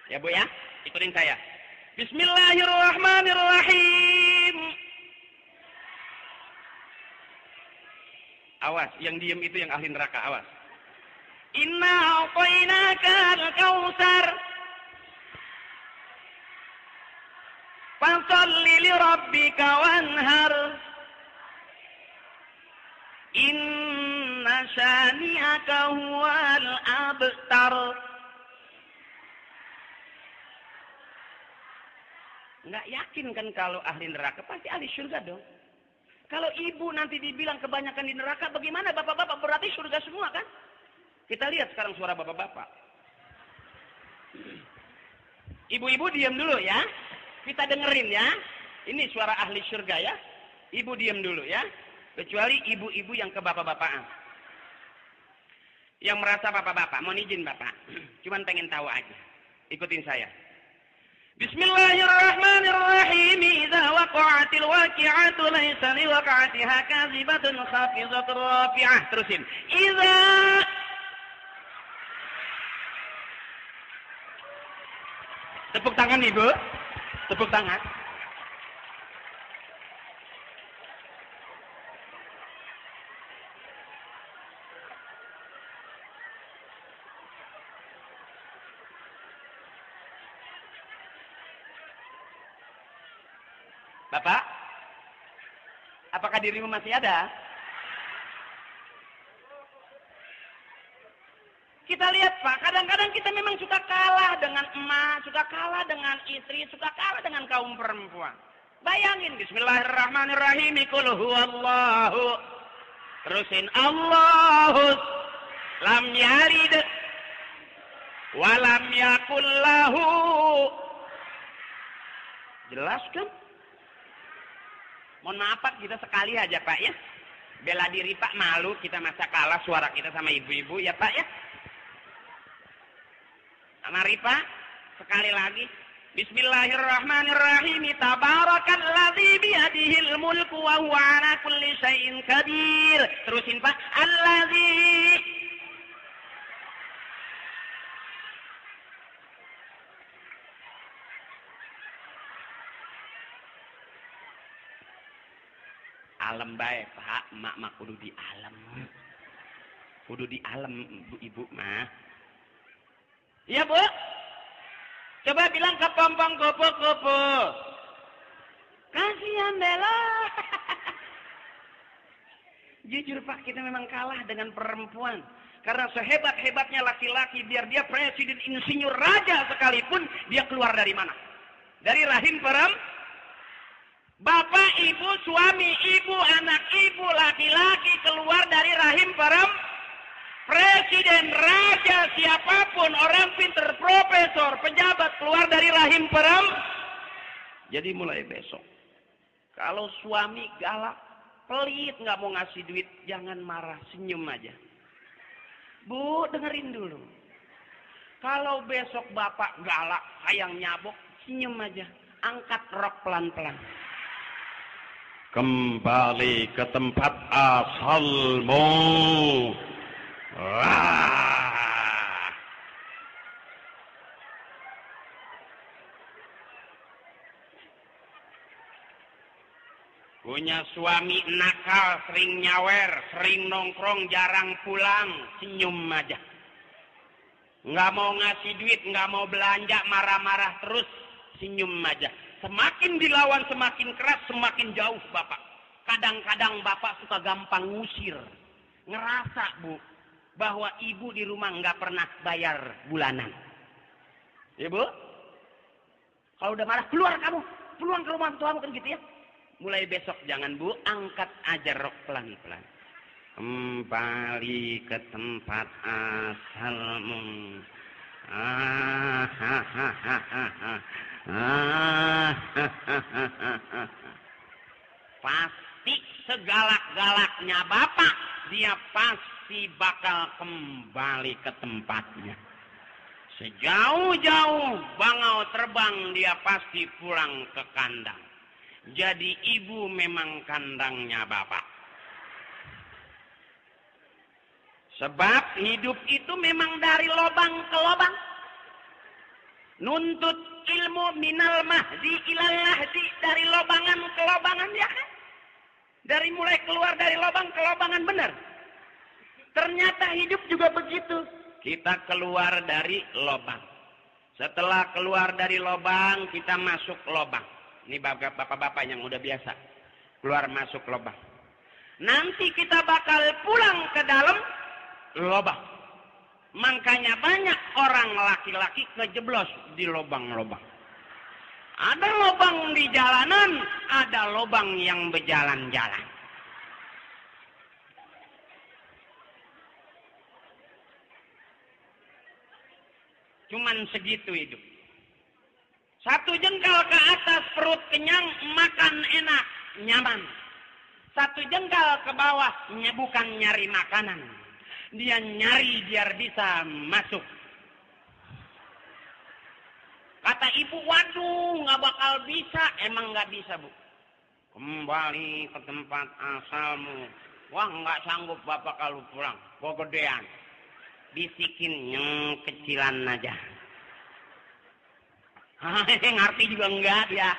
Ya Bu ya, ikutin saya. Bismillahirrahmanirrahim. Awas, yang diem itu yang ahli neraka, awas. Inna a'tainaka al-kautsar fasholli li rabbika wanhar inna syani'aka huwal abtar. Nggak yakin kan kalau ahli neraka? Pasti ahli surga dong. Kalau ibu nanti dibilang kebanyakan di neraka, bagaimana bapak-bapak? Berarti surga semua kan? Kita lihat sekarang suara bapak-bapak. Ibu-ibu diam dulu ya. Kita dengerin ya. Ini suara ahli surga ya. Ibu diam dulu ya. Kecuali ibu-ibu yang ke bapak-bapakan. Yang merasa bapak-bapak. Mohon izin bapak. Cuman pengen tahu aja. Ikutin saya. Bismillahirrahmanirrahim. Idza waqa'atil waqi'atu laysa liwaqa'atiha kadzibatun khafidatun rafi'ah. Terusin. Idza tepuk tangan Ibu. Tepuk tangan. Bapak, apakah dirimu masih ada? Kita lihat Pak, kadang-kadang kita memang suka kalah dengan emak, suka kalah dengan istri, suka kalah dengan kaum perempuan. Bayangin, Bismillahirrahmanirrahim, Qul huwallahu. Terusin, Allahu lam yalid wa lam yakul lahu. Jelas kan? Mohon maaf Pak, kita sekali aja Pak ya. Bela diri Pak, malu kita masa kalah suara kita sama ibu-ibu ya Pak ya. Mari Pak, sekali lagi. Bismillahirrahmanirrahim. Tabarakalladzi biyadihil mulku wa huwa ala kulli syai'in qadir. Terusin Pak. Alladzi alam baik Pak, mak kudu di alam. Kudu di alam ibu mah. Iya Bu. Coba bilang ke pompong kupu-kupu. Kasihan Bella. Jujur Pak, kita memang kalah dengan perempuan. Karena sehebat-hebatnya laki-laki, biar dia presiden, insinyur, raja sekalipun, dia keluar dari mana? Dari rahim perempuan. Bapak, ibu, suami, ibu, anak ibu, laki-laki keluar dari rahim perempuan. Presiden, raja, siapapun, orang pinter, profesor, pejabat, keluar dari rahim perempuan. Jadi mulai besok, kalau suami galak, pelit, nggak mau ngasih duit, jangan marah, senyum aja. Bu, dengerin dulu. Kalau besok bapak galak, sayang nyabok, senyum aja. Angkat rok pelan-pelan. Kembali ke tempat asalmu. Wah. Punya suami nakal, sering nyawer, sering nongkrong, jarang pulang, senyum aja. Nggak mau ngasih duit, nggak mau belanja, marah-marah terus, senyum aja. Semakin dilawan, semakin keras, semakin jauh bapak. Kadang-kadang bapak suka gampang ngusir. Ngerasa bu, bahwa ibu di rumah nggak pernah bayar bulanan. Ibu, kalau udah marah, keluar kamu, pulang ke rumah tuamu, kan gitu ya. Mulai besok jangan bu, angkat aja rok pelan-pelan. Kembali ke tempat asalmu. Pasti segalak-galaknya bapak, dia pasti bakal kembali ke tempatnya. Sejauh-jauh bangau terbang, dia pasti pulang ke kandang. Jadi ibu memang kandangnya bapak. Sebab hidup itu memang dari lobang ke lobang. Nuntut ilmu minal mahdi ilal lahdi, dari lobangan ke lobangan, ya kan? Dari mulai keluar dari lobang ke lobangan, benar. Ternyata hidup juga begitu. Kita keluar dari lobang. Setelah keluar dari lobang, kita masuk lobang. Ini bapak-bapak yang udah biasa. Keluar masuk lobang. Nanti kita bakal pulang ke dalam lobang. Makanya banyak orang laki-laki kejeblos di lobang-lobang. Ada lobang di jalanan, ada lobang yang berjalan-jalan. Cuman segitu hidup. Satu jengkal ke atas, perut kenyang, makan enak, nyaman. Satu jengkal ke bawah, bukan nyari makanan. Dia nyari biar bisa masuk. Kata ibu, waduh, nggak bakal bisa. Emang nggak bisa, bu. Kembali ke tempat asalmu. Wah, nggak sanggup bapak kalau pulang. Kegedean. Bisikin yang kecilan aja. Ngerti juga enggak dia.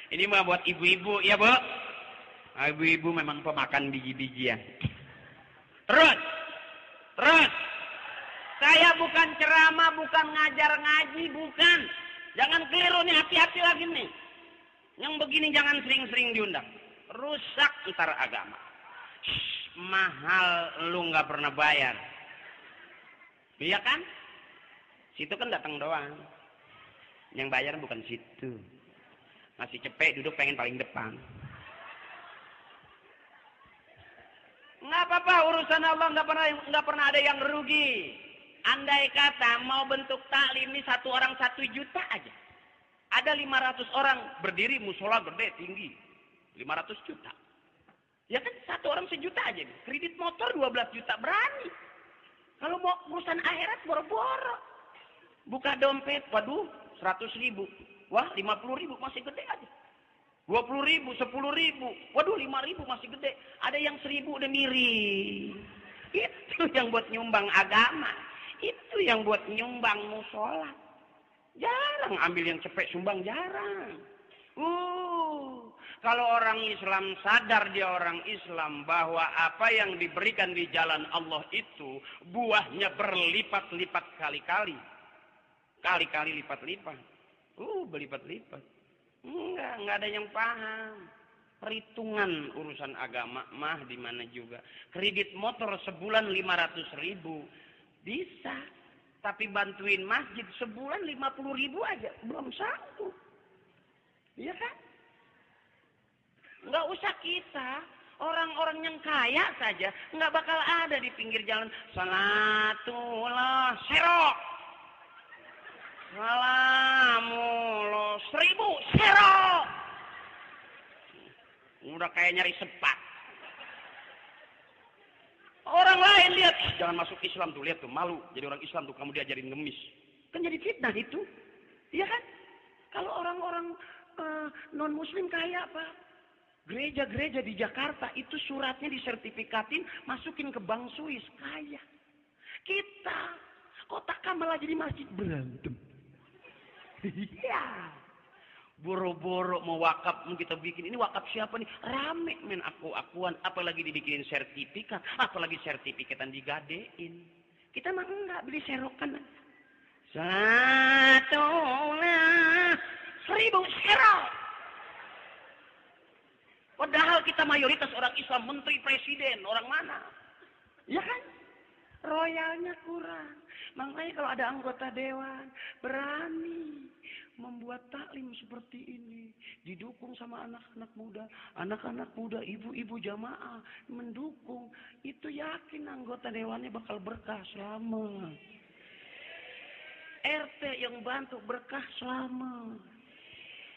Ini mah buat ibu-ibu ya bu. Ibu-ibu memang pemakan biji-bijian. Terus saya bukan ceramah, bukan ngajar ngaji, bukan. Jangan keliru nih, hati-hati lagi nih. Yang begini jangan sering-sering diundang. Rusak ntar agama. Mahal, lu nggak pernah bayar. Iya kan? Situ kan datang doang. Yang bayar bukan situ. Masih cepet duduk pengen paling depan. Nggak apa-apa, urusan Allah nggak pernah ada yang rugi. Andai kata mau bentuk taklim ini 1 orang 1 juta aja. Ada 500 orang berdiri musola gede tinggi. 500 juta. Ya kan 1 orang 1 juta aja nih. Kredit motor 12 juta berani. Kalau mau urusan akhirat boro-boro. Buka dompet, waduh 100.000. Wah 50.000 masih gede aja. 20.000, 10.000. Waduh 5.000 masih gede. Ada yang 1.000 udah miring. Itu yang buat nyumbang agama. Itu yang buat nyumbang musola. Jarang ambil yang cepet sumbang, jarang. Kalau orang Islam sadar dia orang Islam bahwa apa yang diberikan di jalan Allah itu buahnya berlipat-lipat kali-kali. Kali-kali lipat-lipat. Berlipat-lipat. Enggak ada yang paham. Perhitungan urusan agama mah di mana juga. Kredit motor sebulan 500.000 bisa, tapi bantuin masjid sebulan 50.000 aja belum sanggup. Iya kan? Nggak usah kita, orang-orang yang kaya saja nggak bakal ada di pinggir jalan. Salatullah serok, salamullah 1000 serok. Udah kayak nyari sepat. Orang lain lihat, jangan masuk Islam tuh, lihat tuh malu. Jadi orang Islam tuh kamu diajarin ngemis. Kan jadi fitnah itu. Iya kan? Kalau orang-orang non muslim kaya apa? Gereja-gereja di Jakarta itu suratnya disertifikatin, masukin ke bank Swiss, kaya. Kita kota malah jadi masjid berantem. Iya. Boro-boro mau wakaf, mau kita bikin ini wakaf siapa nih? Rame men aku-akuan, apalagi dibikin sertifikat, apalagi sertifikatan digadein. Kita mah enggak, beli serokan. Salatullah 1000 serok. Padahal kita mayoritas orang Islam, menteri, presiden, orang mana? Ya kan? Royalnya kurang. Makanya kalau ada anggota dewan berani membuat taklim seperti ini, didukung sama anak-anak muda, ibu-ibu jamaah mendukung, itu yakin anggota dewannya bakal berkah selama. RT yang bantu berkah selama.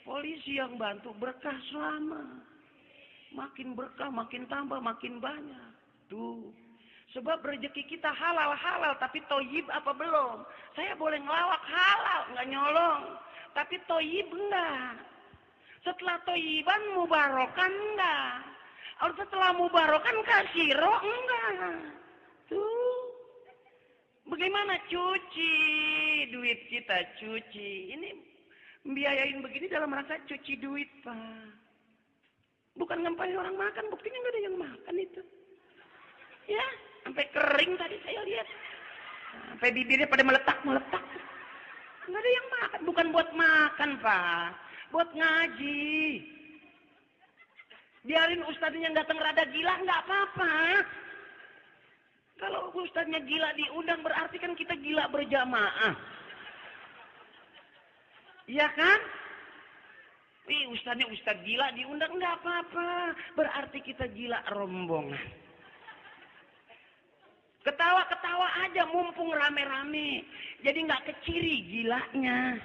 Polisi yang bantu berkah selama. Makin berkah, makin tambah, makin banyak. Tuh. Sebab rezeki kita halal, tapi toyib apa belum? Saya boleh ngelawak halal, nggak nyolong. Tapi toyib enggak. Setelah toyiban mubarokan enggak. Setelah mubarokan kasiro enggak. Tuh. Bagaimana cuci duit kita, cuci. Ini biayain begini dalam rangka cuci duit, Pak. Bukan ngampain orang makan, buktinya nggak ada yang makan itu. Ya, sampai kering tadi saya lihat. Sampai bibirnya pada meletak. Nggak ada yang makan, bukan buat makan, Pak. Buat ngaji. Biarin ustadznya datang rada gila, nggak apa-apa. Kalau ustadznya gila diundang, berarti kan kita gila berjamaah. Iya kan? Ustadznya ustadz gila diundang, nggak apa-apa. Berarti kita gila rombongan. Ketawa-ketawa aja mumpung rame-rame. Jadi nggak keciri gilanya.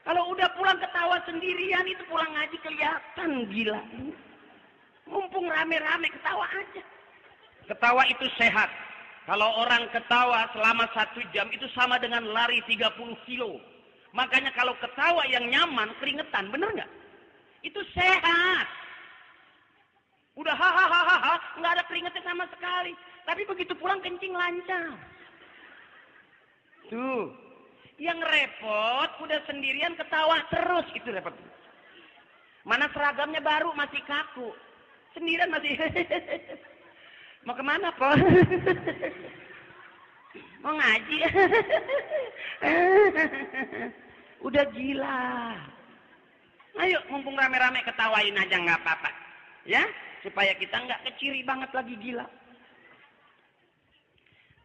Kalau udah pulang ketawa sendirian, itu pulang ngaji kelihatan gila. Mumpung rame-rame ketawa aja. Ketawa itu sehat. Kalau orang ketawa selama 1 jam itu sama dengan lari 30 kilo. Makanya kalau ketawa yang nyaman keringetan, bener nggak? Itu sehat. Udah hahaha, nggak ada keringetnya sama sekali. Tapi begitu pulang kencing lancar. Tuh, yang repot udah sendirian ketawa terus, itu repot. Mana seragamnya baru masih kaku, sendirian masih. Mau kemana, Po? Mau ngaji? Udah gila. Ayo, mumpung rame-rame ketawain aja nggak apa-apa, ya, supaya kita nggak keciri banget lagi gila.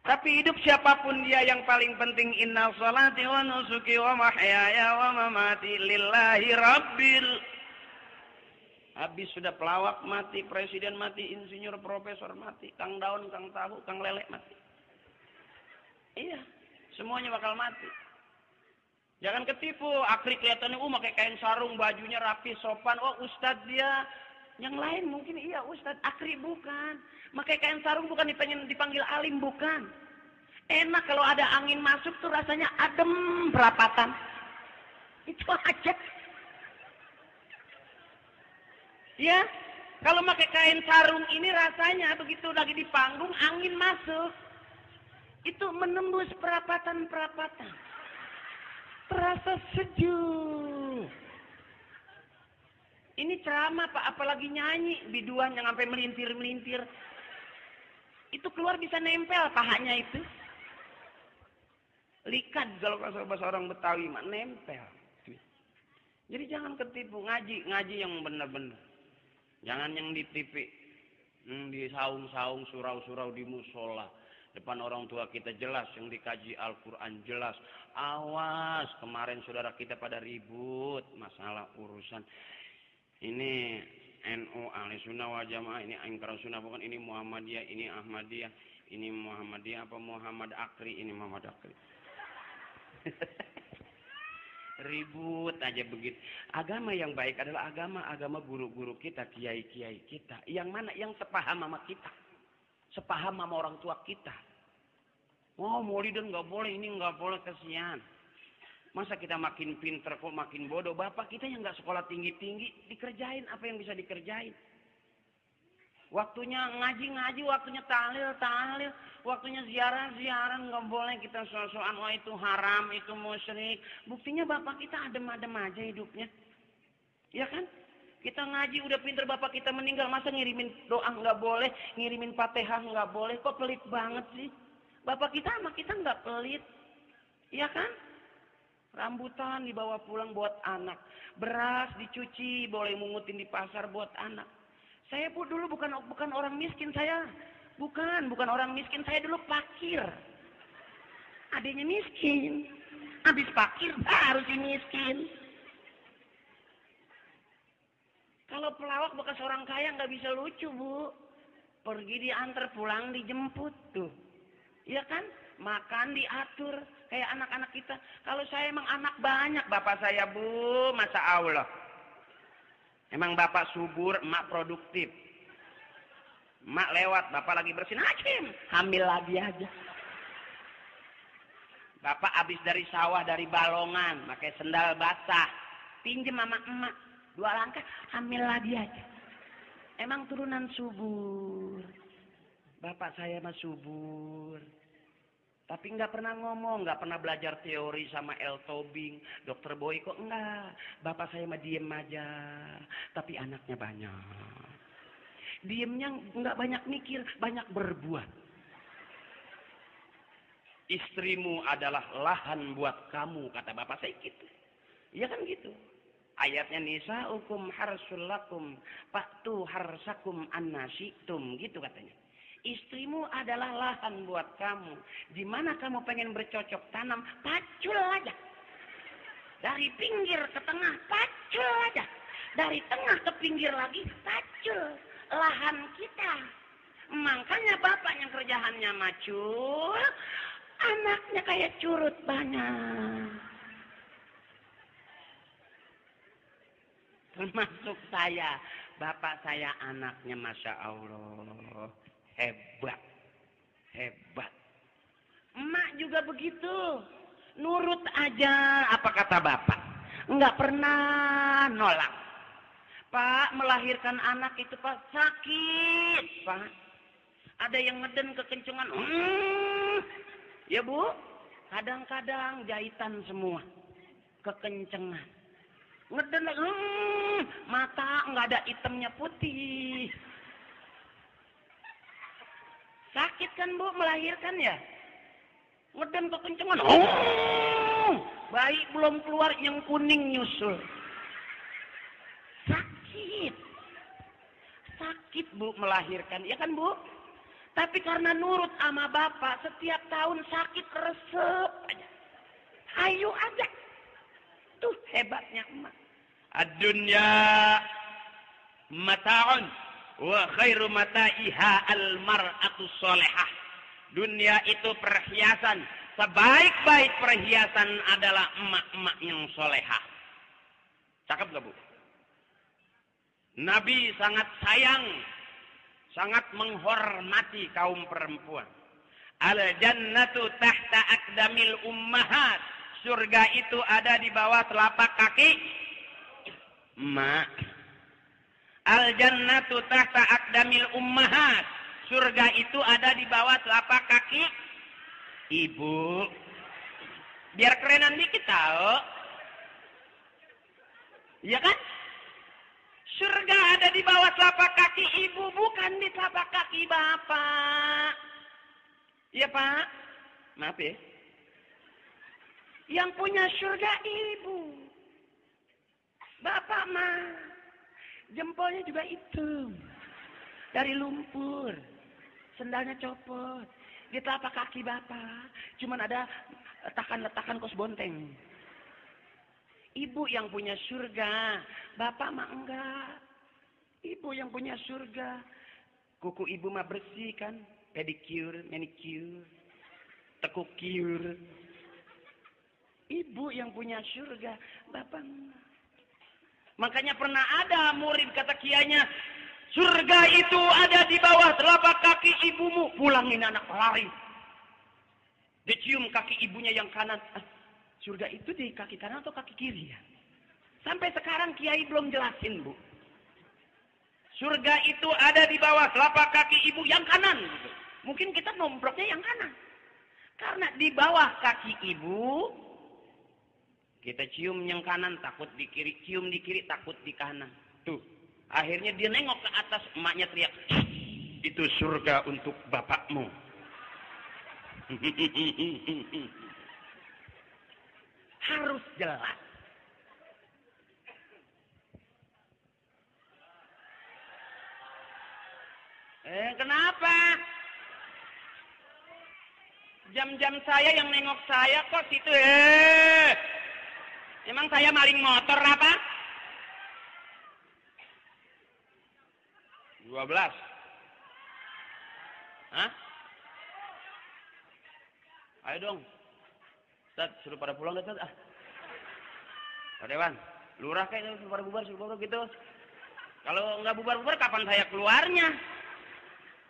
Tapi hidup siapapun dia yang paling penting, inna sholati wa nusuki wa mahyaya wa mamati lillahi rabbil. Habis sudah pelawak mati, presiden mati, insinyur, profesor mati, kang daun, kang tahu, kang lele mati. Iya, semuanya bakal mati. Jangan ketipu, akhir kelihatannya pakai kain sarung, bajunya rapi, sopan. Oh, ustadz dia. Yang lain mungkin iya ustadz, akhir bukan. Pakai kain sarung bukan dipanggil alim, bukan. Enak kalau ada angin masuk tuh rasanya adem berapatan. Itu aja. Ya, kalau pakai kain sarung ini rasanya begitu lagi di panggung angin masuk. Itu menembus perapatan-perapatan. Terasa sejuk. Ini ceramah Pak, apalagi nyanyi biduan yang sampai melintir-melintir. Itu keluar bisa nempel pahanya itu. Likat kalau bahasa orang Betawi mah nempel. Jadi jangan ketipu, ngaji yang benar-benar. Jangan yang di TV, di saung-saung, surau-surau di musola. Depan orang tua kita jelas, yang dikaji Al-Quran jelas. Awas, kemarin saudara kita pada ribut masalah urusan. Ini NU Ahli Sunnah wal Jamaah, ini Angkara Sunnah, bukan ini Muhammadiyah, ini Ahmadiyah, ini Muhammadiyah apa Muhammad Akri, ini Muhammad Akri. Ribut aja begitu. Agama yang baik adalah agama guru-guru kita, kiai-kiai kita. Yang mana? Yang sepaham sama kita. Sepaham sama orang tua kita. Oh, maulidan nggak boleh, ini nggak boleh, kesian. Masa kita makin pinter kok makin bodoh? Bapak kita yang nggak sekolah tinggi-tinggi, dikerjain apa yang bisa dikerjain. Waktunya ngaji, waktunya tahlil, waktunya ziarah, nggak boleh kita soal-soal, wah itu haram, itu musyrik. Buktinya bapak kita adem-adem aja hidupnya. Ya kan? Kita ngaji udah pinter, bapak kita meninggal, masa ngirimin doa nggak boleh, ngirimin Fatihah nggak boleh, kok pelit banget sih? Bapak kita sama kita nggak pelit. Ya kan? Rambutan dibawa pulang buat anak, beras dicuci, boleh mungutin di pasar buat anak. Saya pun dulu bukan orang miskin, saya bukan orang miskin, saya dulu fakir. Adanya miskin, habis fakir baru si miskin. Kalau pelawak bekas orang kaya nggak bisa lucu, Bu. Pergi diantar, pulang dijemput tuh, iya kan? Makan diatur kayak anak-anak kita. Kalau saya emang anak banyak, bapak saya, Bu, masa Allah. Emang bapak subur, emak produktif. Emak lewat, bapak lagi bersin, Hakim, hamil lagi aja. Bapak habis dari sawah, dari balongan, pakai sendal basah, pinjem sama emak, 2 langkah, hamil lagi aja. Emang turunan subur. Bapak saya mah subur. Tapi nggak pernah ngomong, nggak pernah belajar teori sama L. Tobing, Dr. Boy kok enggak. Bapak saya mah diem aja, tapi anaknya banyak. Diemnya nggak banyak mikir, banyak berbuat. Istrimu adalah lahan buat kamu, kata bapak saya gitu. Iya kan gitu. Ayatnya nisa'ukum harsul lakum, fa'tu harsakum anna syi'tum, gitu katanya. Istrimu adalah lahan buat kamu. Di mana kamu pengen bercocok tanam, pacul aja. Dari pinggir ke tengah, pacul aja. Dari tengah ke pinggir lagi, pacul. Lahan kita. Makanya bapak yang kerjaannya macul, anaknya kayak curut banyak. Termasuk saya. Bapak saya anaknya Masya Allah. Hebat. Emak juga begitu. Nurut aja apa kata bapak. Enggak pernah nolak. Pak, melahirkan anak itu Pak sakit, Pak. Ada yang ngeden kekencengan. Ya Bu, kadang-kadang jahitan semua. Kekencengan. Ngeden, mata enggak ada hitamnya, putih. Sakit kan Bu melahirkan ya? Ngeden kekencengan. Bayi belum keluar yang kuning nyusul. Sakit Bu melahirkan, ya kan Bu? Tapi karena nurut sama bapak, setiap tahun sakit resep aja. Ayo aja. Tuh hebatnya emak. Ad-dunya mata'un wa khairu mata'iha al-mar'atu sholihah. Dunia itu perhiasan. Sebaik-baik perhiasan adalah emak-emak yang solehah. Cakep gak Bu? Nabi sangat sayang, sangat menghormati kaum perempuan. Al-jannatu tahta aqdamil ummahat. Surga itu ada di bawah telapak kaki emak. Al-jannatu tahta aqdamil ummahat. Surga itu ada di bawah telapak kaki ibu. Biar kerenan dikit tahu. Ya kan? Surga ada di bawah telapak kaki ibu, bukan di telapak kaki bapak. Ya Pak? Maaf ya. Yang punya surga ibu. Bapak mah Jempolnya juga hitam. Dari lumpur. Sendalnya copot. Di telapak kaki Bapak cuman ada letakan-letakan kos bonteng. Ibu yang punya surga, Bapak mah enggak. Ibu yang punya surga. Kuku ibu mah bersih kan? Pedicure, manicure, tekukure. Ibu yang punya surga, Bapak enggak. Makanya pernah ada murid kata kiainya, surga itu ada di bawah telapak kaki ibumu. Pulangin anak lari. Dicium kaki ibunya yang kanan. Surga itu di kaki kanan atau kaki kiri ya? Sampai sekarang kiai belum jelasin, Bu. Surga itu ada di bawah telapak kaki ibu yang kanan. Mungkin kita nombroknya yang kanan. Karena di bawah kaki ibu, kita cium yang kanan takut di kiri, cium di kiri takut di kanan. Tuh. Akhirnya dia nengok ke atas, emaknya teriak, itu surga untuk bapakmu. Harus jelas. Kenapa? Jam-jam saya yang nengok saya kok situ. Emang saya maling motor apa? 12. Hah? Ayo dong. Ustaz, suruh pada pulang deh, Ustaz. Pak Dewan, lurah kayak suruh pada bubar gitu. Kalau nggak bubar-bubar, kapan saya keluarnya?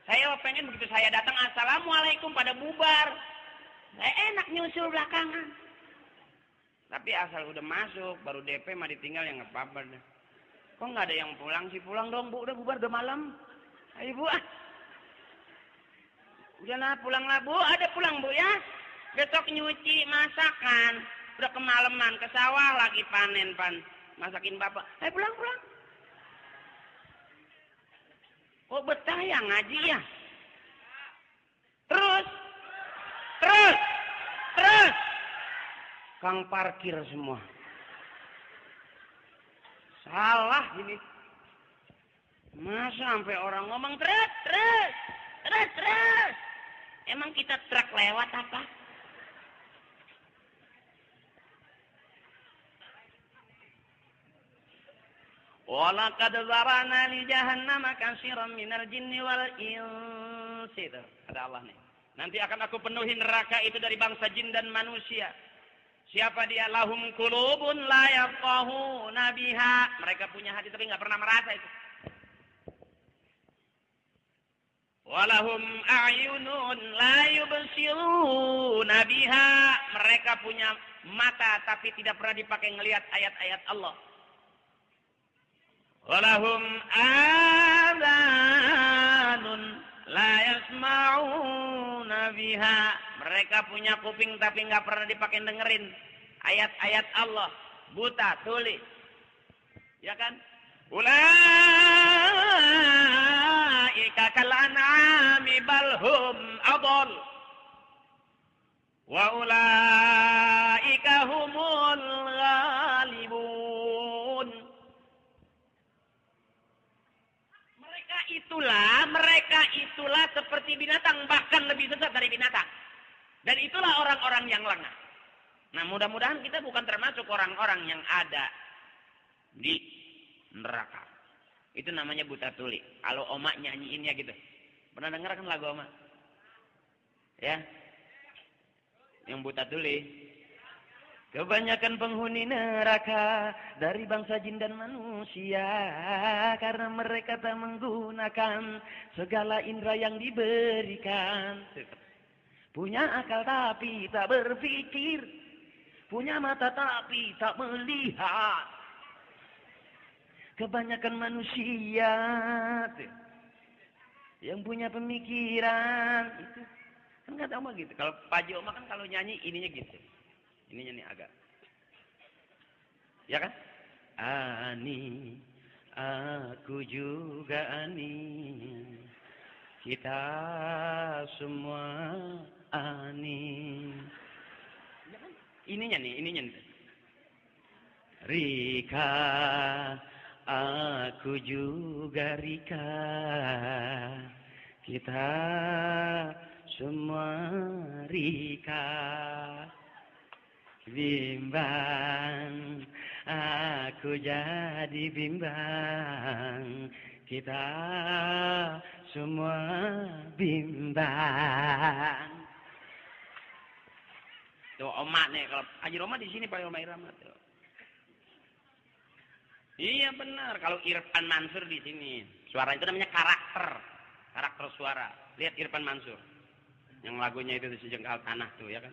Saya pengen begitu saya datang, assalamualaikum, pada bubar. Saya enak nyusul belakangan. Tapi asal udah masuk, baru DP mah ditinggal yang nggak apa-apa deh. Kok nggak ada yang pulang sih? Pulang dong, Bu. Udah bubar, udah malam. Ayo, Bu. Udahlah, pulanglah, Bu. Ada pulang, Bu, ya. Besok nyuci, masakan. Udah kemalaman, ke sawah lagi panen, masakin Bapak. Ayo pulang. Kok betah ya ngaji ya? Terus. Kang parkir semua. Salah ini. Masa sampai orang ngomong terus. Emang kita truk lewat apa? Walaqad zarana li jahannama katsiran minal jinni wal insi. Ada Allah nih. Nanti akan aku penuhi neraka itu dari bangsa jin dan manusia. Siapa dia? Lahum qulubun la yafqahuna biha. Mereka punya hati tapi nggak pernah merasa itu. Walahum a'yunun la yubsiruna biha. Mereka punya mata tapi tidak pernah dipakai ngelihat ayat-ayat Allah. Walahum adhanun la yasma'una biha. Mereka punya kuping tapi nggak pernah dipakai dengerin ayat-ayat Allah. Buta, tuli. Ya kan? Ulaika kal an'ami bal hum adall. Wa ulaika humul ghalibun. Mereka itulah seperti binatang, bahkan lebih sesat dari binatang. Dan itulah orang-orang yang lengah. Nah, mudah-mudahan kita bukan termasuk orang-orang yang ada di neraka. Itu namanya buta tuli. Kalau Oma nyanyiinnya gitu. Pernah dengar kan lagu Oma? Ya. Yang buta tuli. Kebanyakan penghuni neraka dari bangsa jin dan manusia karena mereka tak menggunakan segala indera yang diberikan. Punya akal tapi tak berpikir, punya mata tapi tak melihat. Kebanyakan manusia yang punya pemikiran itu kan nggak tahu gitu. Kalau Pak Oma kan kalau nyanyi ininya gitu. Ininya nih agak. Ya kan? Ani, aku juga Ani. Kita semua Ani. Ya kan? Ininya nih. Rika, aku juga Rika, kita semua Rika. Bimbang, aku jadi bimbang, kita semua bimbang. Tuh Oma nih, kalau Haji Roma di sini Pak Roma Irama tuh. Iya benar, kalau Irfan Mansur di sini. Suara itu namanya karakter suara. Lihat Irfan Mansur, yang lagunya itu Sejengkal Tanah tuh ya kan.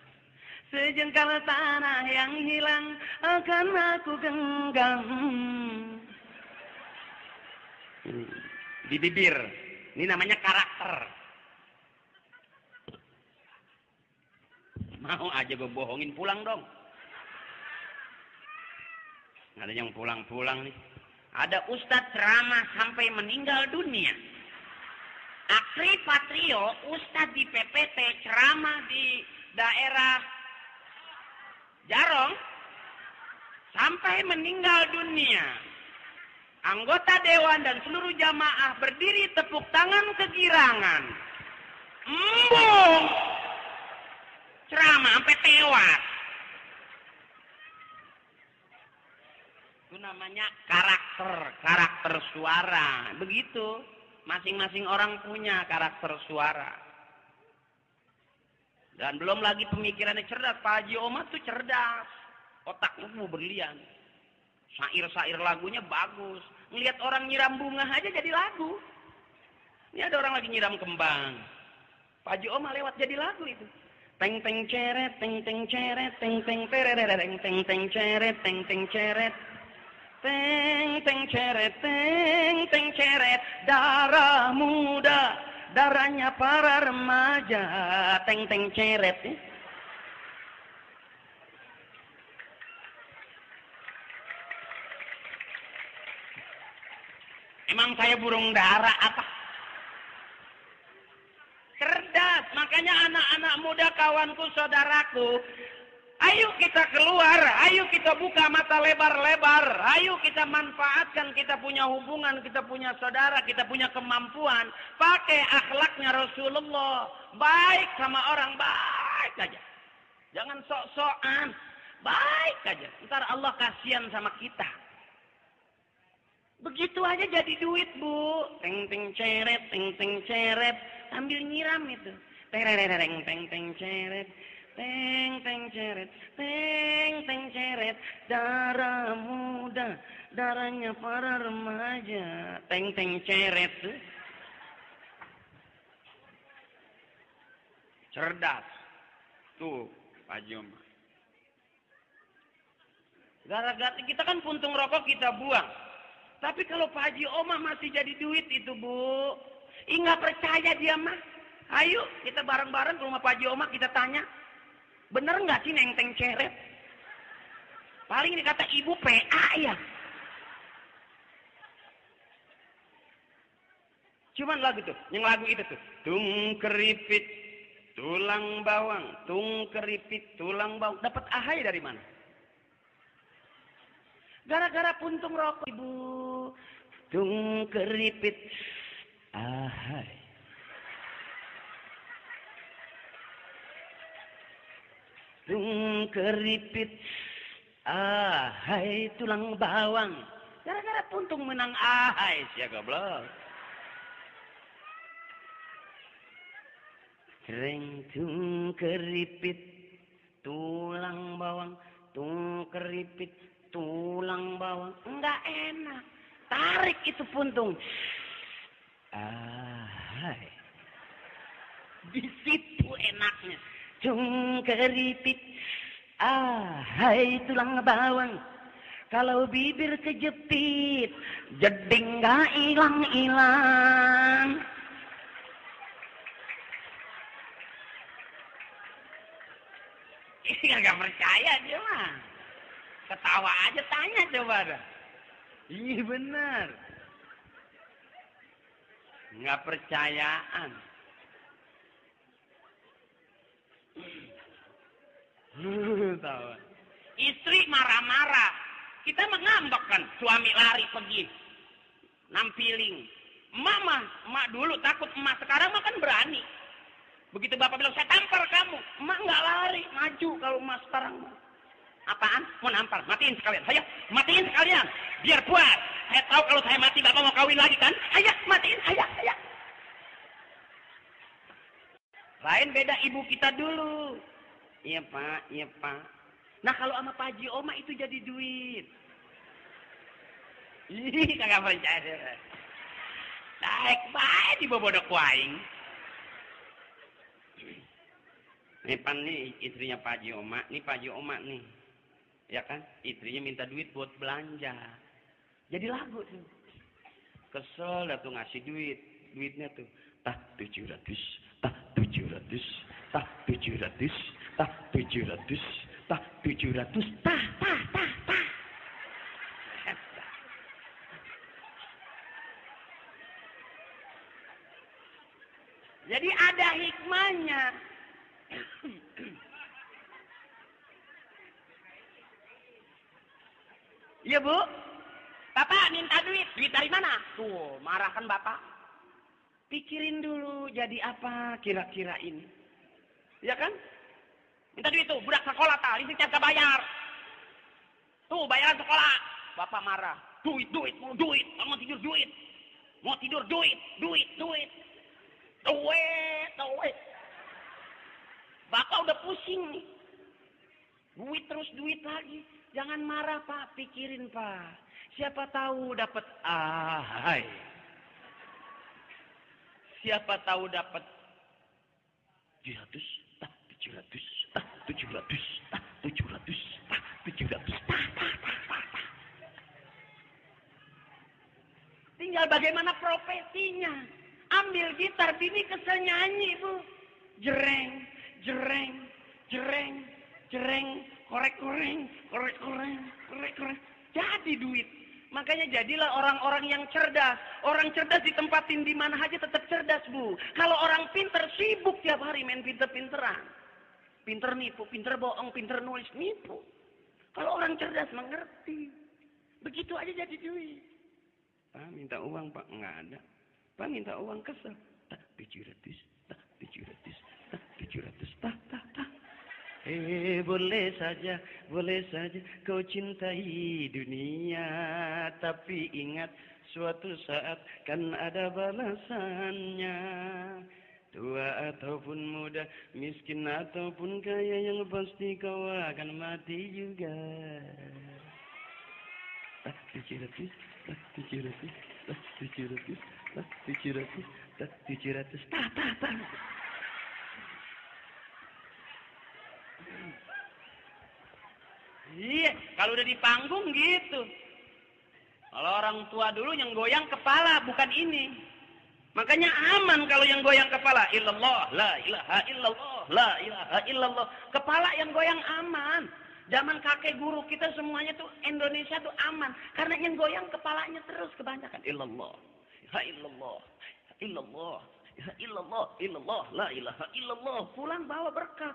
Sejengkal tanah yang hilang akan aku genggam. Di bibir, ini namanya karakter. Mau aja gue bohongin, pulang dong. Ada yang pulang-pulang nih. Ada ustadz ceramah sampai meninggal dunia. Akri Patrio, ustadz di PPT, ceramah di daerah Jarong, sampai meninggal dunia. Anggota dewan dan seluruh jamaah berdiri tepuk tangan kegirangan. Embung! Ceramah sampai tewas. Itu namanya karakter suara. Begitu, masing-masing orang punya karakter suara. Dan belum lagi pemikirannya cerdas. Pak Haji Omar tuh cerdas, otaknya mau berlian. Syair-syair lagunya bagus. Ngelihat orang nyiram bunga aja jadi lagu. Ini ada orang lagi nyiram kembang, Pak Haji Omar lewat jadi lagu itu. Teng teng ceret, teng teng ceret, teng teng teret, teng teng teng ceret, teng teng ceret, teng teng ceret, teng teng ceret, darah muda, darahnya para remaja, teng teng ceret. Emang saya burung dara apa? Cerdas, makanya anak-anak muda kawanku, saudaraku, ayo kita keluar, ayo kita buka mata lebar-lebar, ayo kita manfaatkan, kita punya hubungan, kita punya saudara, kita punya kemampuan, pakai akhlaknya Rasulullah, baik sama orang, baik aja, jangan sok-sokan, baik aja, ntar Allah kasihan sama kita. Begitu aja jadi duit, Bu. Teng teng ceret, teng teng ceret, sambil nyiram itu. Terereng teng teng ceret, teng teng ceret, teng teng ceret, darah muda, darahnya para remaja, teng teng ceret. Cerdas. Tuh, Pak Jom. Gara-gara kita kan puntung rokok kita buang. Tapi kalau Pak Haji Omah masih jadi duit itu, Bu. Nggak percaya dia mah. Ayo kita bareng-bareng ke rumah Pak Haji Omah, kita tanya. Bener nggak sih neng teng ceret? Paling dikata ibu PA ya. Cuman lagu tuh, yang lagu itu tuh. Tung keripit, tulang bawang. Tung keripit, tulang bawang. Dapat ahai dari mana? Gara-gara puntung rokok, Ibu. Tung keripit, ahai. Tung keripit, ahai, tulang bawang. Gara-gara puntung menang ahai, siaga goblok. Reng tung keripit, tulang bawang. Tung keripit, tulang bawang, enggak enak. Tarik itu puntung. Ahai. Di situ enaknya. Tung keripit, ahai, tulang bawang. Kalau bibir kejepit, jeding gak ilang-ilang. Ini gak percaya dia mah. Ketawa aja, tanya coba dah. Iya benar. Nggak percayaan. Tahu. Istri marah-marah. Kita mengambek kan, suami lari pergi. nampiling. Emak dulu takut, emak sekarang mah kan berani. Begitu bapak bilang, saya tampar kamu, emak nggak lari, maju kalau emak sekarang. Apaan? Mau nampar? Matiin sekalian. Ayo, matiin sekalian. Biar puas. Saya tahu kalau saya mati bapak mau kawin lagi kan? Ayo, matiin, ayo. Lain beda ibu kita dulu. Iya pak, iya pak. Nah kalau sama Pak Haji Oma itu jadi duit. Ih, kagak percaya. Naik baik di bobodok waing. Ini pan nih istrinya Pak Haji Oma, nih Pak Haji Oma nih. Ya kan? Istrinya minta duit buat belanja. Jadi lagu tuh. Kesel dah tuh ngasih duit. Duitnya tuh. Tah 700, tah 700, tah 700, tah 700, tah 700, tah. Jadi ada hikmahnya. Iya bu, bapak minta duit dari mana? Tuh, marah kan bapak. Pikirin dulu jadi apa kira-kira ini. Ya kan? Minta duit tuh, budak sekolah tak, listriknya gak bayar. Tuh, bayaran sekolah. Bapak marah. Duit, mau duit, mau tidur duit. Mau tidur duit. Bapak udah pusing nih. Duit terus duit lagi. Jangan marah pak, pikirin pak. Siapa tahu dapat Siapa tahu dapat 700, tak 700, tak 700, tak 700, tak 700. Tinggal bagaimana profesinya. Ambil gitar, bini kesel nyanyi bu. Jereng, korek. Jadi duit. Makanya jadilah orang-orang yang cerdas. Orang cerdas ditempatin di mana aja tetap cerdas bu. Kalau orang pinter sibuk tiap hari main pinter-pinteran. Pinter nipu, pinter bohong, pinter nulis, nipu. Kalau orang cerdas mengerti. Begitu aja jadi duit. Pak minta uang pak, nggak ada. Pak minta uang kesel. Tak 700, tak 700, tak 700, tak. Boleh saja kau cintai dunia, tapi ingat suatu saat kan ada balasannya. Tua ataupun muda, miskin ataupun kaya, yang pasti kau akan mati juga. Tak 700, tak 700, tak 700, tak 700, tak 700, tak. Iya, kalau udah di panggung gitu. Kalau orang tua dulu yang goyang kepala, bukan ini. Makanya aman kalau yang goyang kepala. Illallah, la ilaha illallah, la ilaha illallah. Kepala yang goyang aman. Zaman kakek guru kita semuanya tuh Indonesia tuh aman. Karena yang goyang kepalanya terus kebanyakan. Illallah, la illallah, illallah, illallah, la ilaha illallah. Pulang bawa berkat.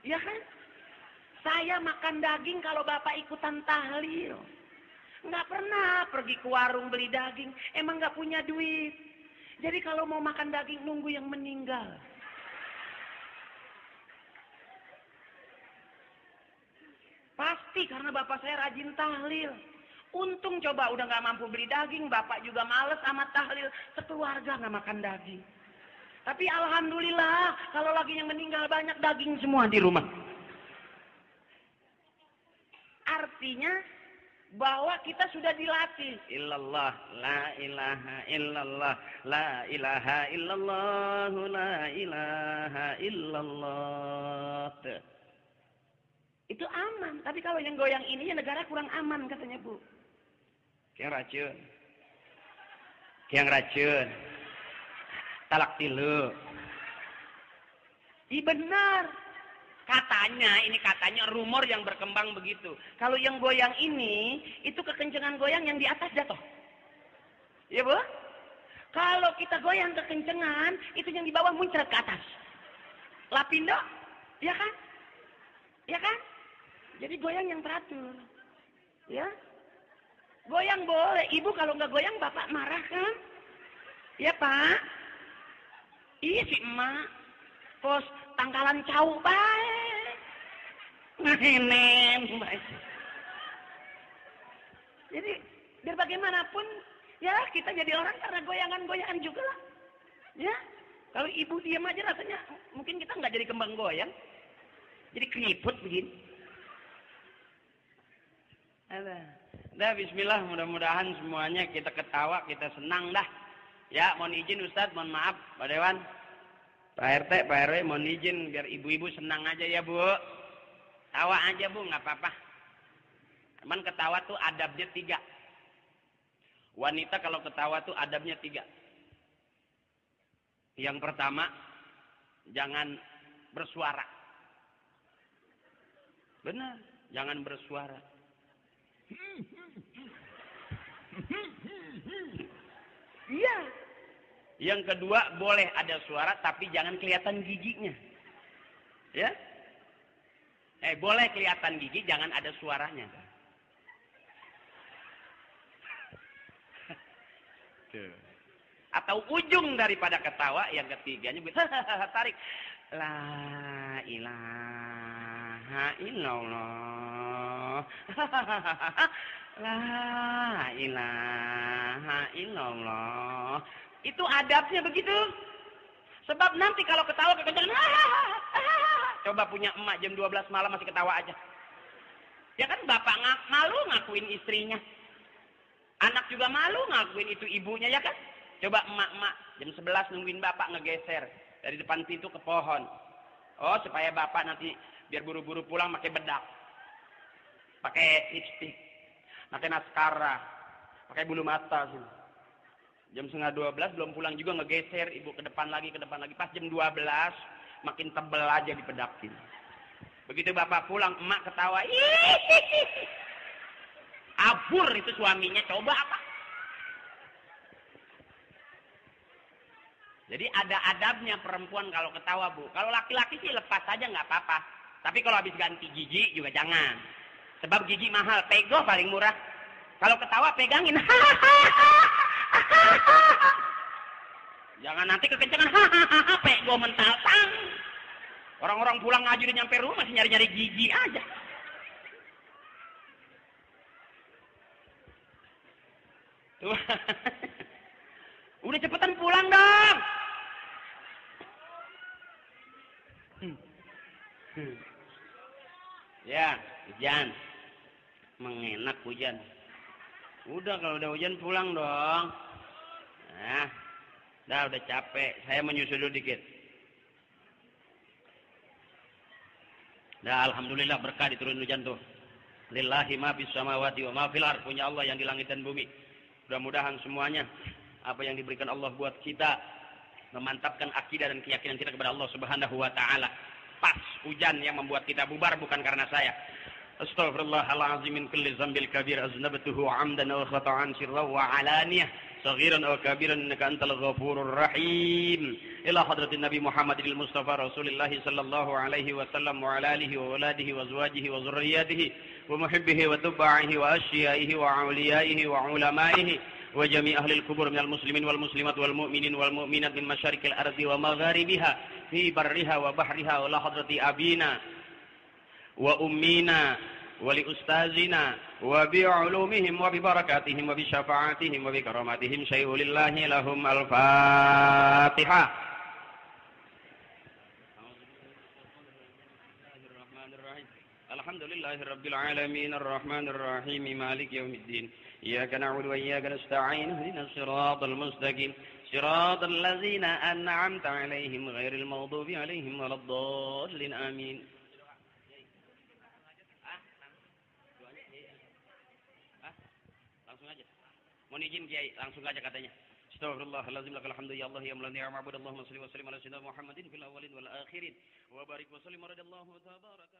Ya kan? Saya makan daging kalau bapak ikutan tahlil. Nggak pernah pergi ke warung beli daging. Emang nggak punya duit. Jadi kalau mau makan daging nunggu yang meninggal. Pasti karena bapak saya rajin tahlil. Untung coba udah nggak mampu beli daging. Bapak juga males sama tahlil. Sekeluarga nggak makan daging. Tapi alhamdulillah kalau lagi yang meninggal banyak daging semua di rumah. Artinya bahwa kita sudah dilatih. Illallah, la ilaha illallah, la ilaha illallah, la ilaha illallah. Itu aman. Tapi kalau yang goyang ini ya negara kurang aman katanya bu. Kayak racun. Talak tilu. Ih benar. Katanya rumor yang berkembang begitu. Kalau yang goyang ini, itu kekencengan goyang yang di atas jatuh. Iya bu? Kalau kita goyang kekencengan, itu yang di bawah muncrat ke atas. Lapindo, ya kan? Ya kan? Jadi goyang yang teratur. Ya? Goyang boleh. Ibu kalau nggak goyang bapak marah kan? Ya Pak. Iya si emak. Pos tangkalan cau baik. Ngehenen baik. Jadi biar bagaimanapun ya kita jadi orang karena goyangan-goyangan juga lah. Ya. Kalau ibu diam aja rasanya mungkin kita nggak jadi kembang goyang. Jadi keriput begini. Dah bismillah, mudah-mudahan semuanya kita ketawa, kita senang dah. Ya, mohon izin Ustadz, mohon maaf Pak Dewan. Pak RT, Pak RW, mohon izin biar ibu-ibu senang aja ya Bu. Tawa aja Bu, nggak apa-apa. Cuman ketawa tuh adabnya 3. Wanita kalau ketawa tuh adabnya 3. Yang pertama, jangan bersuara. Benar, jangan bersuara. Iya. Yang kedua, boleh ada suara tapi jangan kelihatan giginya. Ya? Boleh kelihatan gigi, jangan ada suaranya. Atau ujung daripada ketawa yang ketiganya tarik. La ilaha illallah. La ilaha illallah. Itu adabnya begitu. Sebab nanti kalau ketawa kekencangan, coba punya emak jam 12 malam masih ketawa aja. Ya kan bapak malu ngakuin istrinya. Anak juga malu ngakuin itu ibunya ya kan. Coba emak-emak jam 11 nungguin bapak ngegeser dari depan pintu ke pohon. Oh supaya bapak nanti biar buru-buru pulang pakai bedak. Pakai lipstick. Pakai maskara. Pakai bulu mata sih. Jam 11:30 belum pulang juga ngegeser ibu ke depan lagi. Pas jam 12 makin tebel aja dipedakin. Begitu bapak pulang emak ketawa. Abur itu suaminya coba apa? Jadi ada adabnya perempuan kalau ketawa Bu. Kalau laki-laki sih lepas aja nggak apa-apa. Tapi kalau habis ganti gigi juga jangan. Sebab gigi mahal, pego paling murah. Kalau ketawa pegangin. Jangan nanti kekencangan. Pego mental tang. Orang-orang pulang ngaji udah nyampe rumah masih nyari-nyari gigi aja. Tuh. Udah cepetan pulang dong. Ya, hujan. Mengenak hujan. Udah kalau udah hujan pulang dong. Nah, udah capek. Saya menyusul dulu dikit. Dah alhamdulillah berkah diturun hujan tuh. Lillahi ma fis samawati wa ma fil ardh, punya Allah yang di langit dan bumi. Mudah-mudahan semuanya apa yang diberikan Allah buat kita memantapkan akidah dan keyakinan kita kepada Allah Subhanahu wa taala. Pas hujan yang membuat kita bubar bukan karena saya. Astaghfirullahalazim min kulli dzambil kabir aznabtuhu 'amdan wa khata'an sirran wa 'alaniyah saghiran aw kabiran innaka antal ghafurur rahim. Ila hadratin Nabi Muhammadil Mustafa Rasulillah sallallahu alaihi wasallam wa ala alihi wa waladihi wa azwajihi wa dzurriyyatihi wa muhibbihi wa tubbaihi wa asyaihi wa auliyaihi wa ulamaihi wa jami' ahli al-kubur minal muslimin wal muslimat wal mu'minin wal mu'minat min masyariqil ardi wa magharibiha fi barriha wa bahriha wa la hadrati abina wa ummina wa li ustazina wa bi ulumihim wa bi barakatihim wa bi syafaatihim wa bi karamatihim syai'ulillahi lahum al-fatihah. Alhamdulillahi rabbil alamin arrahmanir rahim maliki yaumiddin. إياك نعبد وإياك نستعين اهدنا الصراط المستقيم صراط الذين أنعمت عليهم غير المغضوب عليهم ولا الضالين آمين. Langsung aja. Mohon izin Kiai, langsung aja katanya. Astaghfirullahalazim lakal hamdu ya Allah ya man la ya'budu Allahumma shalli wa sallim ala sayyidina Muhammadin fil awwalin wal akhirin wa barik wa sallim radallahu tabaraka